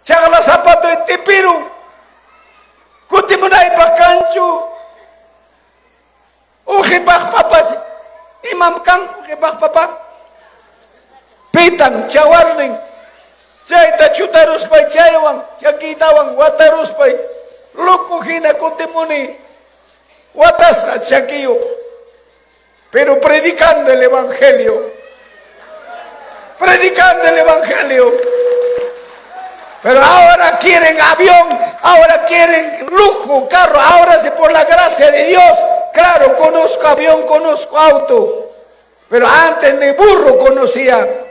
Chagala zapato en Tipiru. Kutimunay Pacanchu. Ujipaj papa. Imam Kang, ujipaj papa. Pitan, chawarning, chayta chutaros pay chaywan, chakitawan, wataros pay, loco hina contemoni, watasra chakiyo, pero predicando el Evangelio, pero ahora quieren avión, ahora quieren lujo, carro, ahora sí por la gracia de Dios, claro, conozco avión, conozco auto, pero antes ni burro conocía.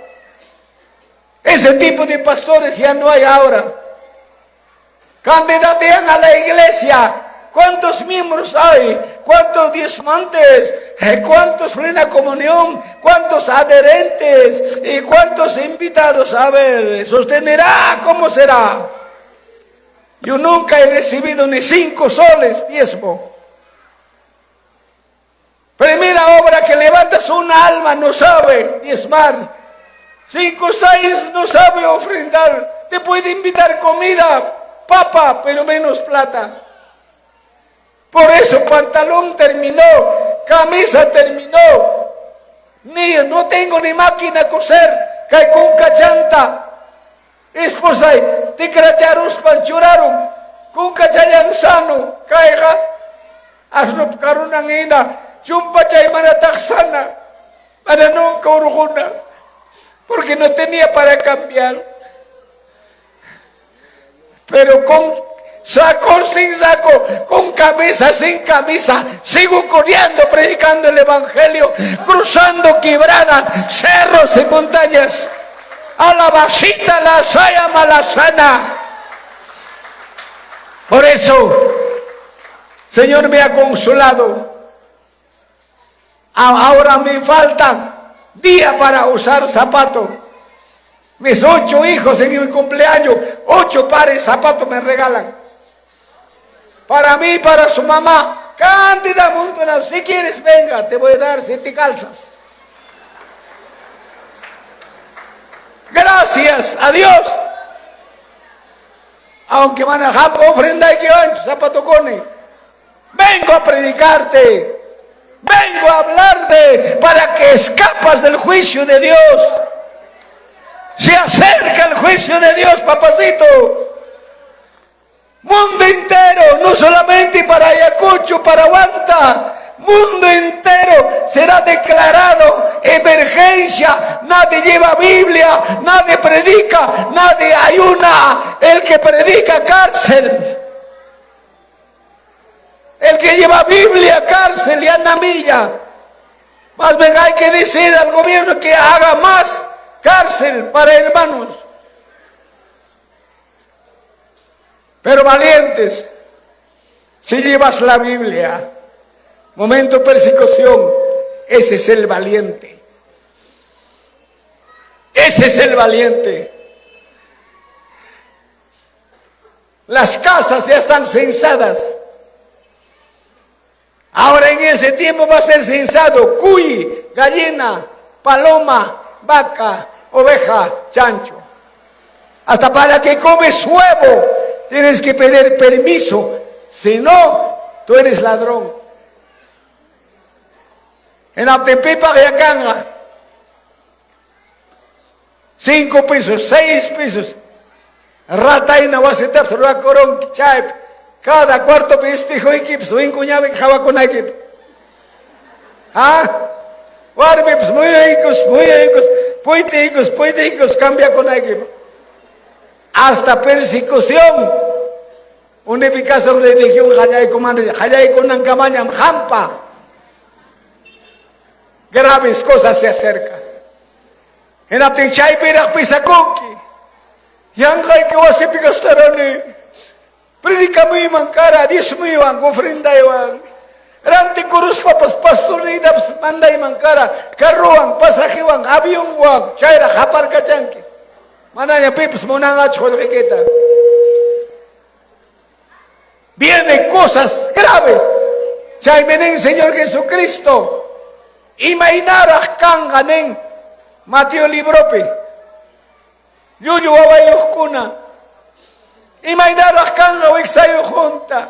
Ese tipo de pastores ya no hay ahora. Candidatean a la iglesia. ¿Cuántos miembros hay? ¿Cuántos diezmantes? ¿Cuántos plena comunión? ¿Cuántos adherentes? ¿Y cuántos invitados? A ver, ¿sostenerá? ¿Cómo será? Yo nunca he recibido ni 5 soles diezmo. Primera obra que levantas una alma no sabe diezmar. 5, 6 no sabe ofrendar. Te puede invitar comida, papa, pero menos plata. Por eso pantalón terminó, camisa terminó. No tengo ni máquina coser, cae con cachanta. Esposa, te cracharos panchuraron, con cachayan sano, caiga. Asno karunang ina, chumpa chay manataksana, para nunca urguna, porque no tenía para cambiar. Pero con saco, sin saco, con camisa, sin camisa, sigo corriendo, predicando el evangelio, cruzando quebradas, cerros y montañas, a la vasita, la saya, malazana. Por eso, Señor me ha consolado. Ahora me faltan días para usar zapatos. Mis 8 hijos en mi cumpleaños, 8 pares de zapatos me regalan. Para mí y para su mamá, cantidad montonada. Si quieres, venga, te voy a dar 7 calzas. Gracias a Dios. Aunque manejamos ofrenda y que ancho, zapato cone. Vengo a predicarte. Vengo a hablarte para que escapas del juicio de Dios. Se acerca el juicio de Dios, papacito. Mundo entero, no solamente para Ayacucho, para Huanta. Mundo entero será declarado emergencia. Nadie lleva Biblia, nadie predica, nadie ayuna. El que predica, cárcel. El que lleva Biblia, cárcel y anamilla. Más bien hay que decir al gobierno que haga más cárcel para hermanos. Pero valientes, si llevas la Biblia, momento de persecución, ese es el valiente. Ese es el valiente. Las casas ya están censadas. Ahora en ese tiempo va a ser censado cuy, gallina, paloma, vaca, oveja, chancho. Hasta para que comes huevo tienes que pedir permiso. Si no, tú eres ladrón. En Atepipa, Yacanga, 5 pesos, 6 pesos. Rata y Nahuaceta, Corón, Chaip. Cada cuarto me espejo equipo, soy cuñado y java con equipo. ¿Ah? Guarde, pues muy hijos, cambia con equipo. Hasta persecución. Unificación de religión, Hayay con Ancamañam, Jampa. Graves cosas se acercan. En Atichay, Pirak, Pisaconqui. Yangay que va a ser pigastarane. Predica muy mankara, 10 muy van, ofrenda iwan. Ranti kurus papas pastornidas manda y mankara, carruan, pasajiwan, avión wan, chaira, japar kachanki. Mananya pips, monanga cholriqueta. Vienen cosas graves. Chaimenen, Señor Jesucristo. Imaginara kanganen, Mateo Librope. Yuyu abayuskuna. Imaginara kanga wiksayo junta.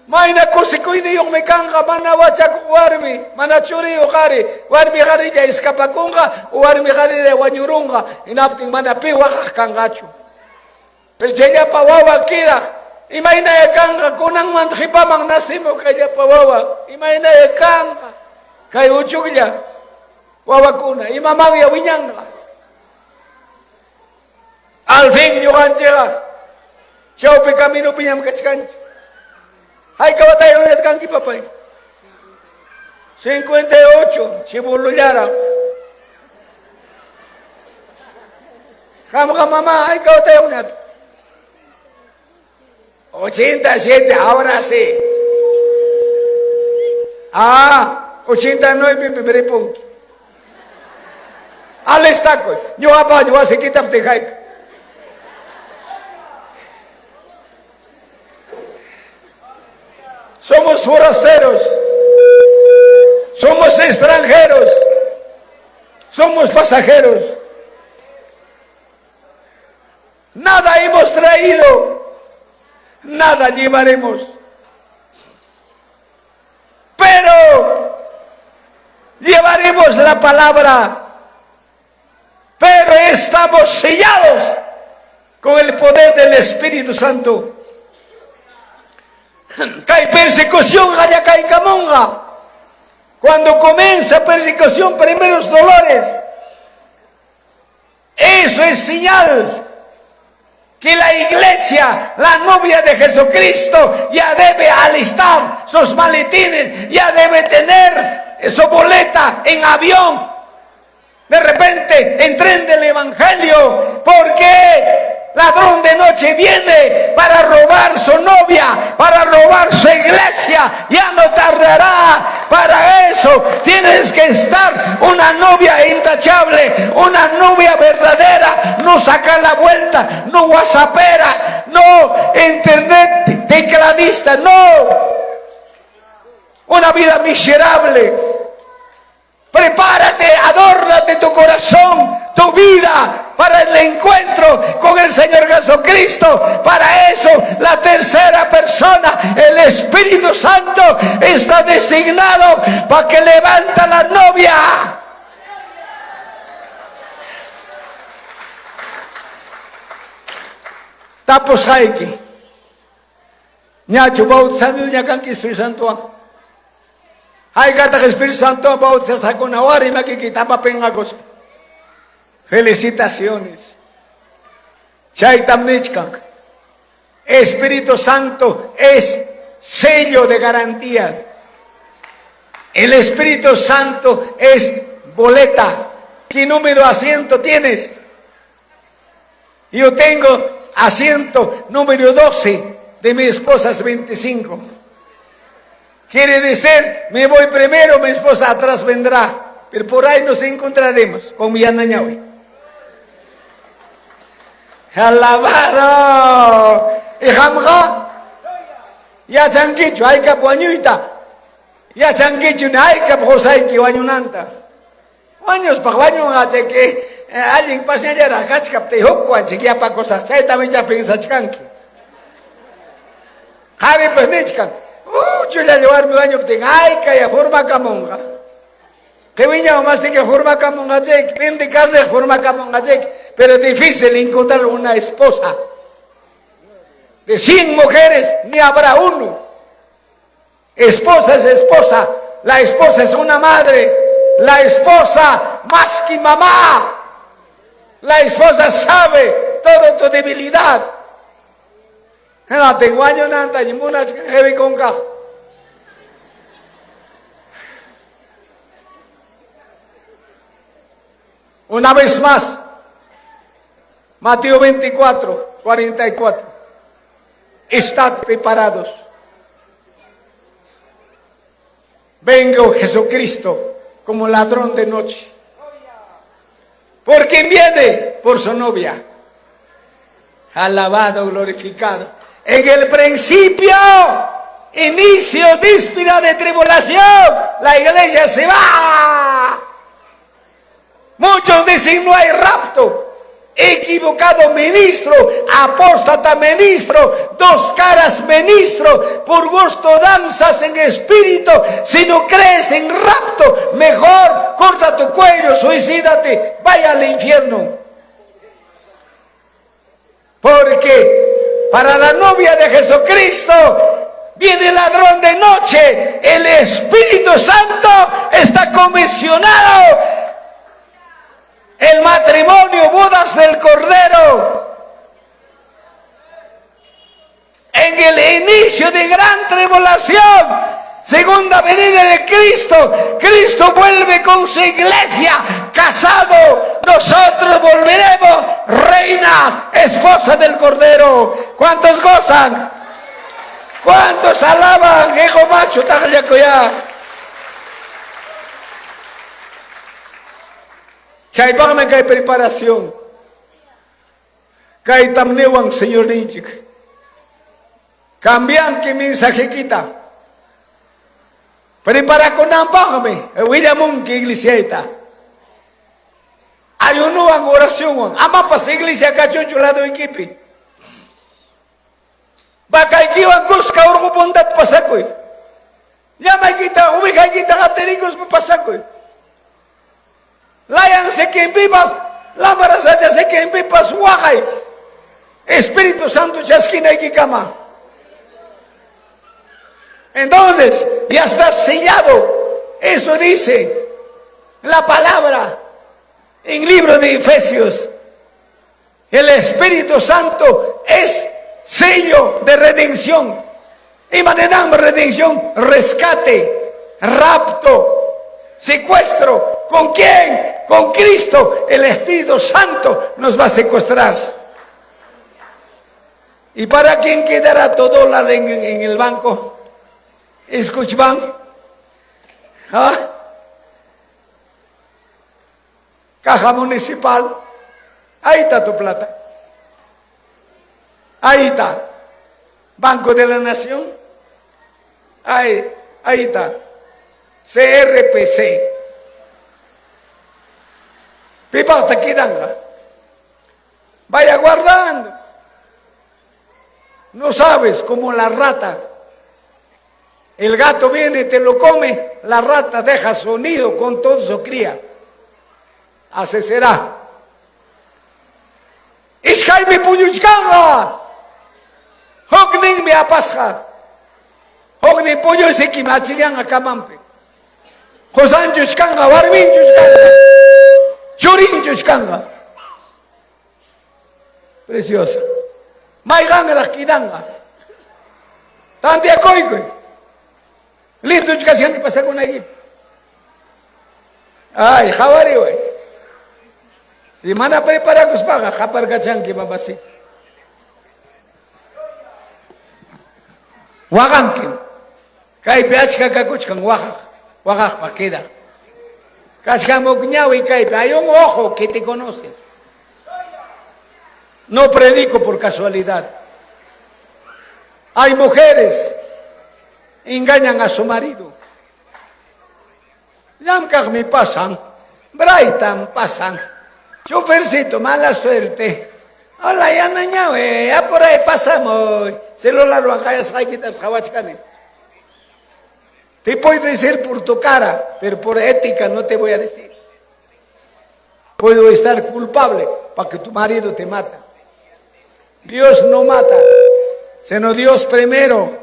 Maina kusikuini yung mekanga manawachak warmi, manachuri ukari, warmi kari ja iskapakunga, warmi kari ja wanyurunga, inapting manapiwa kangachu. Perjaya pawawa kira, imaina ya kanga kunang manthipa mang nasimo kaya pawawa, imaina ya kanga, kay uchugya, wawakuna, imamang ya winyanga. Al fin yukan llega, chau pe camino piñam kachkanch. Hay que batallar en el canqui, papá. 58, Chibulullara. Jamás mamá, hay que batallar en el 87, ahora sí. 89, primer punto. Al estaco, yo apaño, así que te hay. somos forasteros, somos extranjeros, somos pasajeros. Nada hemos traído, nada llevaremos. Pero llevaremos la palabra, pero estamos sellados con el poder del Espíritu Santo. Hay persecución, allá hay camonga. Cuando comienza persecución, primeros dolores. Eso es señal que la iglesia, la novia de Jesucristo, ya debe alistar sus maletines, ya debe tener su boleta en avión, de repente en tren del evangelio, porque ladrón de noche viene para robar su novia, para robar su iglesia, ya no tardará. Para eso tienes que estar una novia intachable, una novia verdadera, no sacar la vuelta, no whatsappera, no internet tecladista, no, una vida miserable. Prepárate, adórnate tu corazón, tu vida para el encuentro con el Señor Jesucristo. Para eso la tercera persona, el Espíritu Santo, está designado para que levanta la novia. Tapos haiki. Ñacho bautizando ñacanqui Espíritu Santo. Hay gata que Espíritu Santo bautiza con ahora y me quitaba pengagos. Felicitaciones. Chaitamnichkan. Espíritu Santo es sello de garantía. El Espíritu Santo es boleta. ¿Qué número de asiento tienes? Yo tengo asiento número 12, de mi esposa es 25. Quiere decir, me voy primero, mi esposa atrás vendrá. Pero por ahí nos encontraremos con mi anañahui. Alabado. Y jamga. Ya chanquicho, hay que puñuita. Ya chanquicho, hay que posar que bañunanta. Baños para baño, hace que alguien pase allá, cachcap te hoco, hace que ya para cosas. Hay también ya piensa chanqui. Jare pues nichkan. Yo ya llevar mi baño, ay, que ya forma camonga. Que viña más que forma camonga, vende carne forma camonga, pero es difícil encontrar una esposa. De 100 mujeres, ni habrá uno. Esposa es esposa, la esposa es una madre, la esposa más que mamá. La esposa sabe toda tu debilidad. No tengo año nada, ni una heavy con cajo. Una vez más, Mateo 24, 44. Estad preparados. Vengo Jesucristo como ladrón de noche. ¿Por quién viene? Por su novia. Alabado, glorificado. En el principio, inicio, víspera de tribulación, la iglesia se va. Muchos dicen no hay rapto. Equivocado ministro, apóstata ministro, dos caras ministro, por gusto danzas en espíritu. Si no crees en rapto, mejor corta tu cuello, suicídate, vaya al infierno. Porque para la novia de Jesucristo viene el ladrón de noche. El Espíritu Santo está comisionado. El matrimonio, bodas del Cordero. En el inicio de gran tribulación, segunda venida de Cristo, Cristo vuelve con su iglesia, casado. Nosotros volveremos reinas, esposas del Cordero. ¿Cuántos gozan? ¿Cuántos alaban? Hijo macho, ya. Chaipame que hay preparación. Que hay tamneuan, señor Ninchik. Cambian que mensaje quita. Prepara con ampájame. William que iglesia está. Ayuno en oración. Ama para iglesia cachocho lado equipi. Bakay kiwan kuska urgo bondat pasakoy. Llama kita, ubicay kita katerigos pasakoy. Layan se quien vivas, lámparas allá se quien vivas, wakay. Espíritu Santo chasquina y kama. Entonces, ya está sellado. Eso dice la palabra en el libro de Efesios. El Espíritu Santo es sello de redención. Imaginamos redención, rescate, rapto, secuestro. ¿Con quién? Con Cristo. El Espíritu Santo nos va a secuestrar. ¿Y para quién quedará todo dólar en el banco? Escuchan. ¿Ah? Caja municipal. Ahí está tu plata. Ahí está. Banco de la Nación. Ahí está. CRPC. Pipa hasta quedando. Vaya guardando. No sabes como la rata. El gato viene y te lo come. La rata deja su nido con todo su cría. Así será. Ishkaimi puñuchkanga. Hogning me apasja. Hogning pollo se kimachilian a camampe. Josan chuchkanga, barbin chuchkanga. Churin chuchkanga. Preciosa. Maiganga la kidanga. Tante acoicoy. Listo chucasian que pasa con allí. Ay, jabari güey. Si mana prepara kus paga, japar gachan que babasito. Wagankin. Kai piachka kakuchkan wajak pa queda. Kachkamokñawi kai. Hay un ojo que te conoce. No predico por casualidad. Hay mujeres engañan a su marido. Yamkak me pasan, Brighton pasan. Chofercito, mala suerte. Hola, ya no, ya por ahí pasamos. Celular lo acá, ya te puedo decir por tu cara, pero por ética no te voy a decir. Puedo estar culpable para que tu marido te mate. Dios no mata, sino Dios primero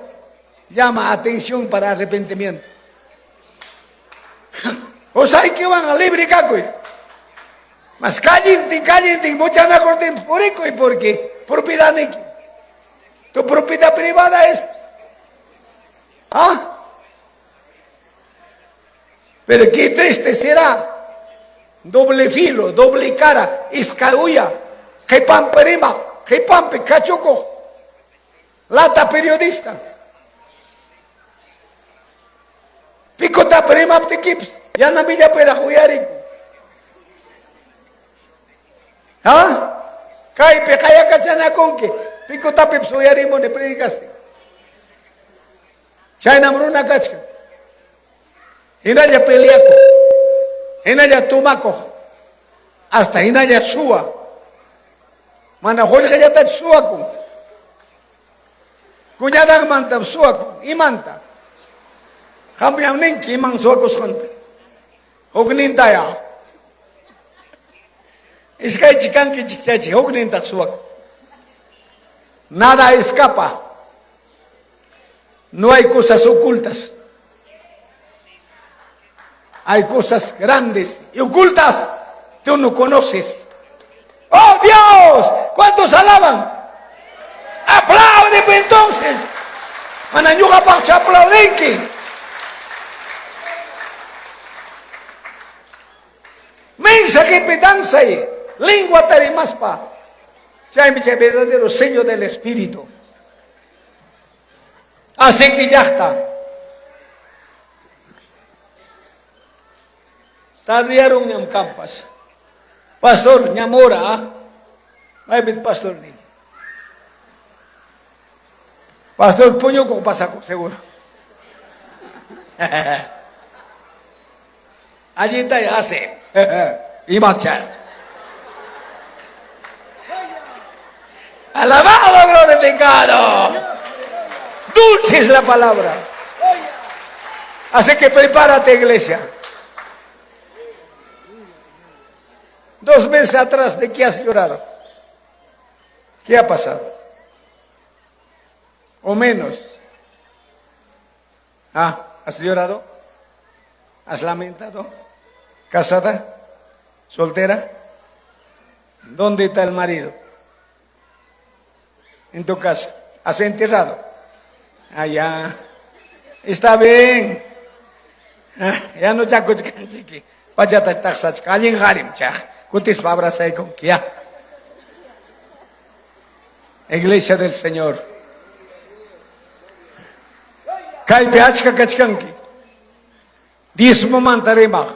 llama atención para arrepentimiento. O sea, que van a libre cacoy. Mas caliente, mucha na corte por eco y porque propiedad ni. Tu propiedad privada es. ¿Ah? Pero qué triste será. Doble filo, doble cara, escaulla, que pamperima, que pampe, cachoco, lata periodista. Picota prima te kips, ya no me para jugar. ¿Ah? Caipe, calla cachana con que, picota pips jugarimo de predicaste. China mruna cacha. Inaya peleaco, inaya tumaco, hasta inaya sua. Mana holga ya ta suaco. Kunyada manta suaco, imanta. Kampiang ninki mang suaco sante. Hognintaya. Iskay chikan ki chikchachi, hognintak suaco. Nada escapa. No hay cosas ocultas. Hay cosas grandes y ocultas que tú no conoces. ¡Oh Dios! ¿Cuántos alaban? ¡Aplaude pues entonces! Mananyuga pa sa aplaudenki. Mensaje pedanza y lengua tarimaspa. Sea mi verdadero sello del Espíritu. Así que ya está. Taliaron ng kampas. Pastor, nyamora, ah? May bit pastor ni. Pastor, punyo ko pasako, seguro. allí está, hace. Y marcha. Alabado, glorificado. Dulce es la palabra. Así que prepárate, iglesia. 2 meses atrás, ¿de qué has llorado? ¿Qué ha pasado? ¿O menos? ¿Has llorado? ¿Has lamentado? ¿Casada? ¿Soltera? ¿Dónde está el marido? En tu casa. ¿Has enterrado? Allá. Está bien. Ya no chaco chiqui. Vaya ta taxach. Alguien harim chach. Cutis palabras ahí con kia. Iglesia del Señor. Kai peachka kachkanki. Diezmo mantarema.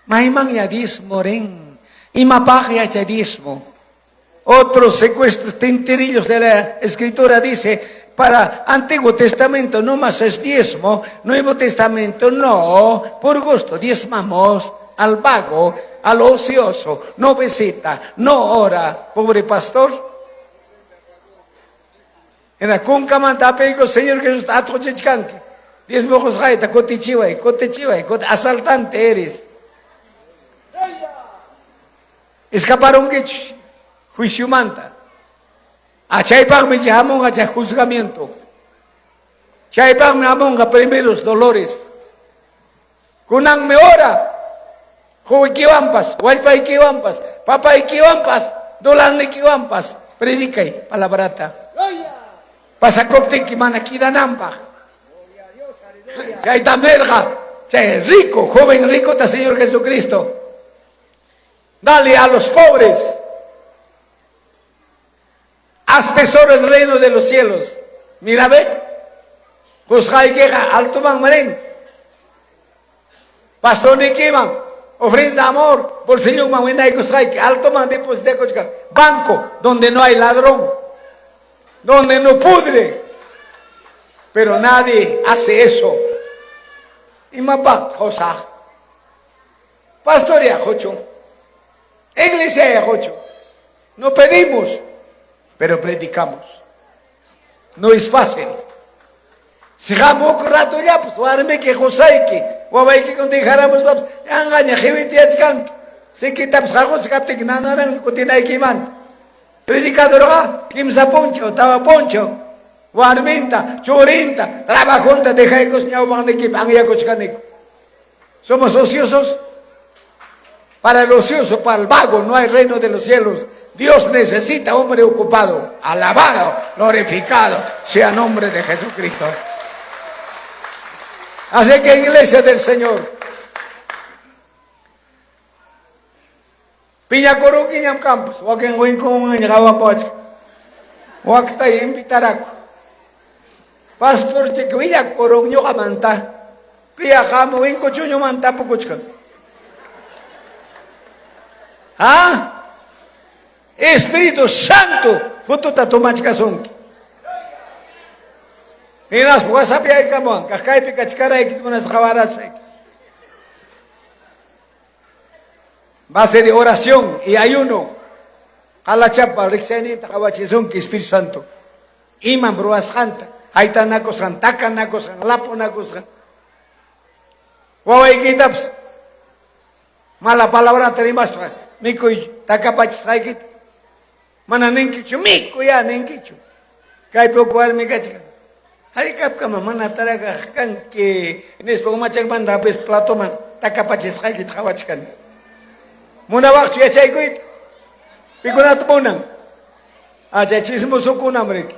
Maimang ya diezmo ren. Imapag ya diezmo. Otros secuestros tinterillos de la Escritura dice, para Antiguo Testamento no más es diezmo, Nuevo Testamento no, por gusto diezmamos al vago, al ocioso, no visita, no ora, pobre pastor. Era con camantapego, Señor Jesús, atochechkanki, diezmo josgaita, cotichiway, asaltante eres. Escaparon que juicio manta. Achaypag me llamon a juzgamiento. Chaypag me amon a primeros dolores. Kunang me ora. Joven kiwampas, walpay kiwampas, papay kiwampas, dolan ni kiwampas. Predicay, palabrata. Pasacopte ki manakida nampa. Chay tamerga, chay rico, joven rico ta Señor Jesucristo. Dale a los pobres. Haz tesoro el reino de los cielos. Mira, ve. Juzgai queja, alto man maren. Pastor ni queman. Ofrenda amor. Por Señor man wena y juzgai. Alto man deposita cochca. Banco, donde no hay ladrón. Donde no pudre. Pero nadie hace eso. Y mapa, josaj. Pastoria, jocho. Iglesia, jocho. No pedimos. Pero predicamos. No es fácil. Si jamo un rato ya, pues warme que josaiki, wabaiki con dejáramos vamos, engaña jeviti achkan. Se quita pues jago se capte que nanaran cotina ikiman. Predicador ga, kimsa poncho, tava poncho, warminta, chorinta, trabajonta, deja ecos ñau baneki, angya cochkanek. Somos ociosos. Para el ocioso, para el vago, no hay reino de los cielos. Dios necesita hombre ocupado, alabado, glorificado, sea nombre de Jesucristo. Así que iglesia del Señor, piña coruquiñam campus, waken winkung ngawa poch, wakta invitaraco. Pastor chiquilla corugño gamanta, pia jamo winko chuño manta pukuchkan. Espíritu Santo, fruto tatomachkasonki. Y las WhatsApp hay como, cacay picachcara y unas jabaras. Base de oración y ayuno. A la chapa, rixenita, cabachizonki, Espíritu Santo. Iman bruas janta, aitanacos, tacanacos, laponacos. Huawei kitaps. Mala palabra tenemos. Miku takapachikit. Mana nenkichu, miku ya nenkichu. Kay pokuar mi kachka. Hari kap kama mana taraga kan ke nes pogmachak banda bes plato man takapachikit khawachkan. Muna waktu ya chay kuit. Pikunat monang. Aja chismo sukuna mereka.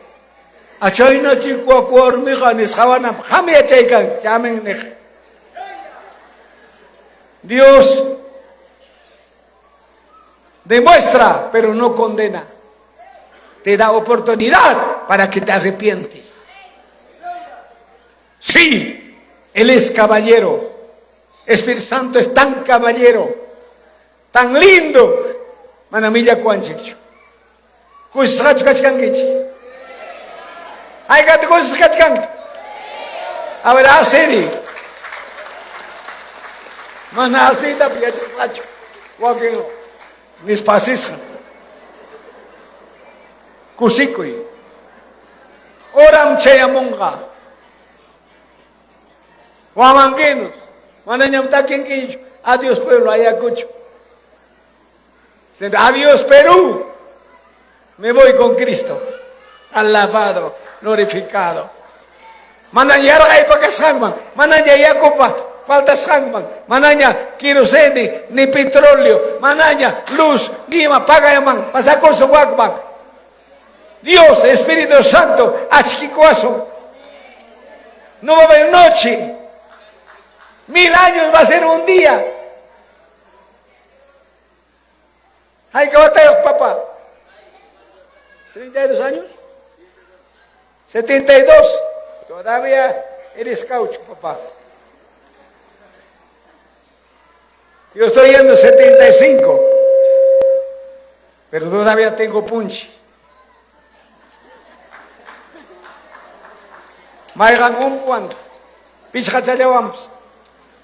Aja ina chikwa kuar mi kanis khawana. Kami ya chay kan chameng nek. Dios demuestra, pero no condena. Te da oportunidad para que te arrepientes. Sí, Él es caballero. Espíritu Santo es tan caballero, tan lindo. Manamilla cuanchicho. Kusrach kachkangichi. Ay gat kusrach kachkang. A ver, aseri. Mana asita piachiklacho. Wakin nispasisqa. Kusikuy. Oram chayamunqa. Wamanquinos. Manañam taquinquillo. Adiós pueblo Ayacucho. Adiós Perú. Me voy con Cristo. Alabado, glorificado. Manaña yargay pa kasangman. Manaña yakupa. Falta sangman. Manaña querosene ni petróleo. Manaña luz. Lima pagayaman. Pasacoso wakman. Dios, Espíritu Santo, achquikuaso. No va a haber noche. 1000 años va a ser un día. Hay que batallar, papá. 32 años. 72. Todavía eres caucho, papá. Yo estoy yendo 75. Pero todavía tengo punch. Maigan un cuanto. Pichachayawams.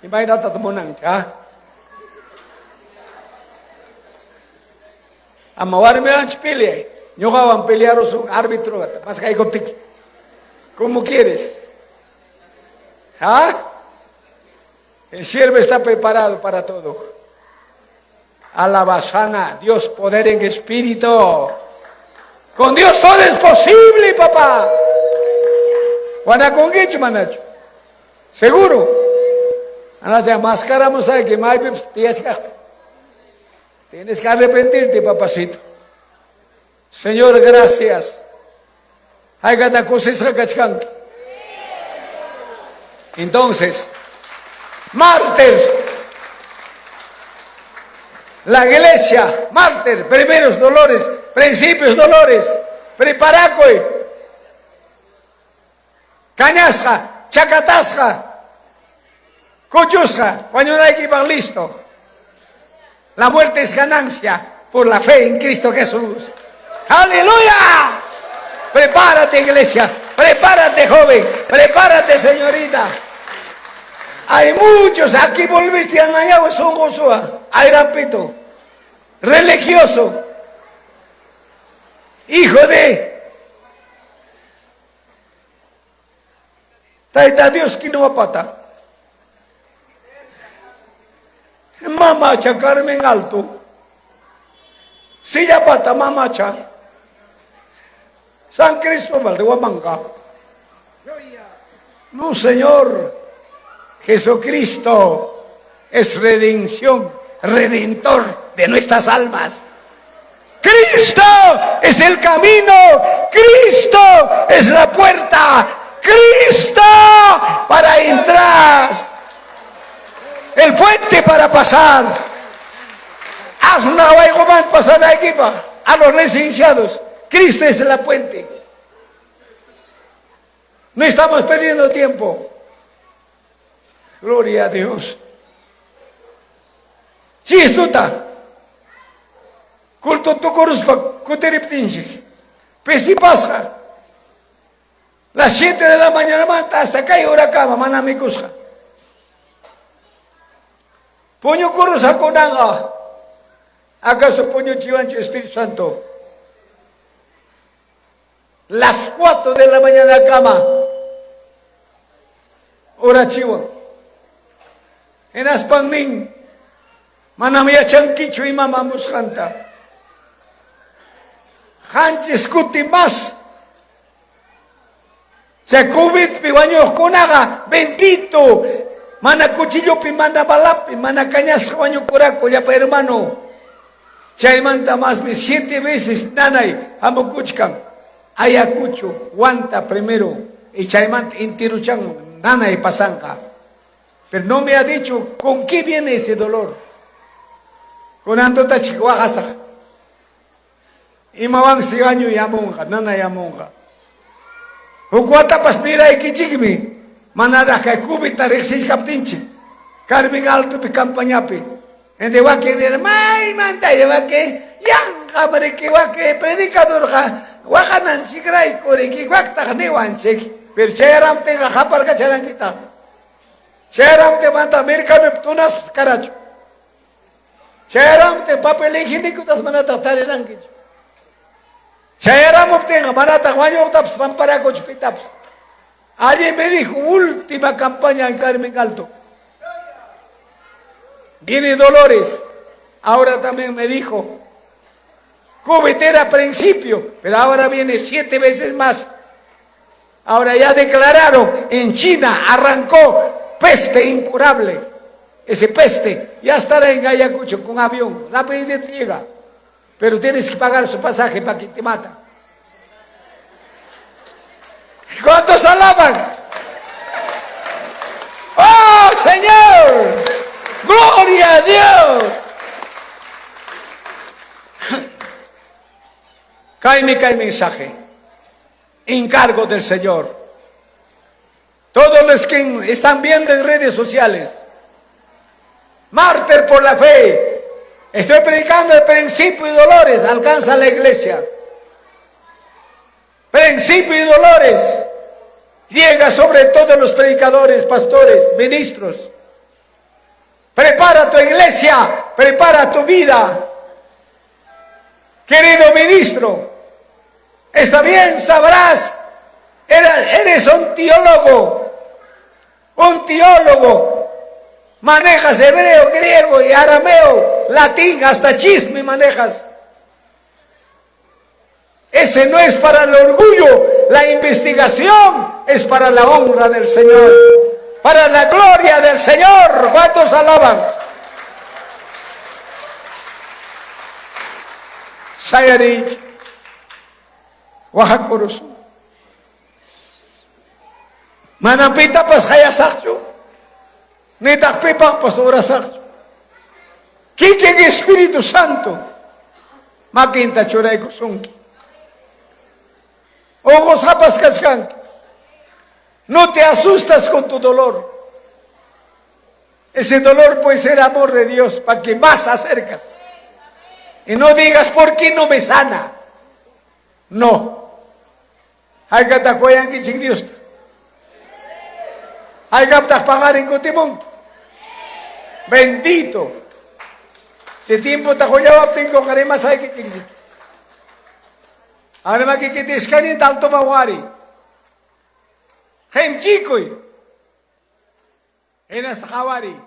Imagínate a Monang, ¿ah? Amawarme antes peleé. Yo van pelear su árbitro, más que hay contigo. ¿Cómo quieres? ¿Ah? El siervo está preparado para todo. Alabasana, Dios poder en espíritu. Con Dios todo es posible, papá. Guanaconguicho, manacho. Seguro. Anacha, mascaramos ahí que mai tienes que arrepentirte, papacito. Señor, gracias. Entonces, mártir. La iglesia, mártir, primeros dolores, principios dolores, preparacoy, cañasca, chacatasca, cochusca, cuando no hay que ir listo. La muerte es ganancia por la fe en Cristo Jesús. ¡Aleluya! Prepárate, iglesia. Prepárate, joven. Prepárate, señorita. Hay muchos aquí volviste a Nayagüe, son Josué. Hay rapito. Religioso. Hijo de. Taita Dios que no va a pata. Mamacha Carmen Alto. Silla pata mamacha. San Cristóbal de Huamanga. No, Señor. Jesucristo es redención, redentor de nuestras almas. Cristo es el camino. Cristo es la puerta. Cristo para entrar. El puente para pasar. Haz una guaygomán pasar a equipa. A los licenciados. Cristo es la puente. No estamos perdiendo tiempo. Gloria a Dios. Si estuta. Culto tu coruspa. Kuteriptinchik. Pesi pasja. Las 7 de la mañana manta hasta acá y hora cama. Manamikusja. Puño corusa conanga. ¿Acaso puño chivancho Espíritu Santo? Las 4 de la mañana cama. Hora chivo. En Aspangmin. Manamia chanquicho y mamá muscanta. Hanches cuti más. Se cubit piwaños conaga. Bendito. Mana cuchillo pi mana balapi. Mana cañas baño curaco. Ya pa hermano. Chaymanta más de 7 veces. Nanay. Amo cuchcan. Ayacucho. Guanta primero. Y chaymanta intiruchan. Nanay pasanca. Pero no me ha dicho con qué viene ese dolor. Con andota chihuahasa. Y mawang sigaño y amonga, nana y amonga. Ucuata pastira y kichigmi. Manada que cubita rexis captinchi. Carmen alto pi campañapi. En de waque de may manta y waque. Yang abre que waque predicador ja. Wakanan chigray kore que wakta newan chek. Pero cheran pega japar cacharanquita. Chayram te manta mercame tunas caracho. Chayram te papel higiénico tas manata tariranki. Chayram obtenga manata guayo taps pampara cochpitaps. Allí me dijo última campaña en Carmen Alto. Viene Dolores. Ahora también me dijo. COVID era principio, pero ahora viene 7 veces más. Ahora ya declararon, en China arrancó peste incurable. Ese peste ya estará en Ayacucho con avión. Rápidamente llega. Pero tienes que pagar su pasaje para que te mata. ¿Cuántos alaban? ¡Oh, Señor! ¡Gloria a Dios! Cae mensaje. Encargo del Señor. Todos los que están viendo en redes sociales. Mártir por la fe. Estoy predicando el principio y dolores. Alcanza la iglesia. Principio y dolores. Llega sobre todos los predicadores, pastores, ministros. Prepara tu iglesia. Prepara tu vida. Querido ministro. Está bien, sabrás, eres un teólogo, manejas hebreo, griego y arameo, latín, hasta chisme manejas. Ese no es para el orgullo, la investigación es para la honra del Señor, para la gloria del Señor. ¿Cuántos alaban? Sayarich. Oaxacoros. Manapita pas haya sakcho. Netak pipa pas ora sakcho. Kikeng Espíritu Santo. Makinta choray kusunki. Ojos hapas kaskanki. No te asustas con tu dolor. Ese dolor puede ser amor de Dios para que más acercas. Y no digas, ¿por qué no me sana? No. Hay que atacoyan que chingriusta. Hay que pagar en Cotimón. Bendito. Si tiempo tacoyaba pingo caremas hay que chingsi. Ahora más que te escanen tanto mawari. Gen chico. En hasta jawari.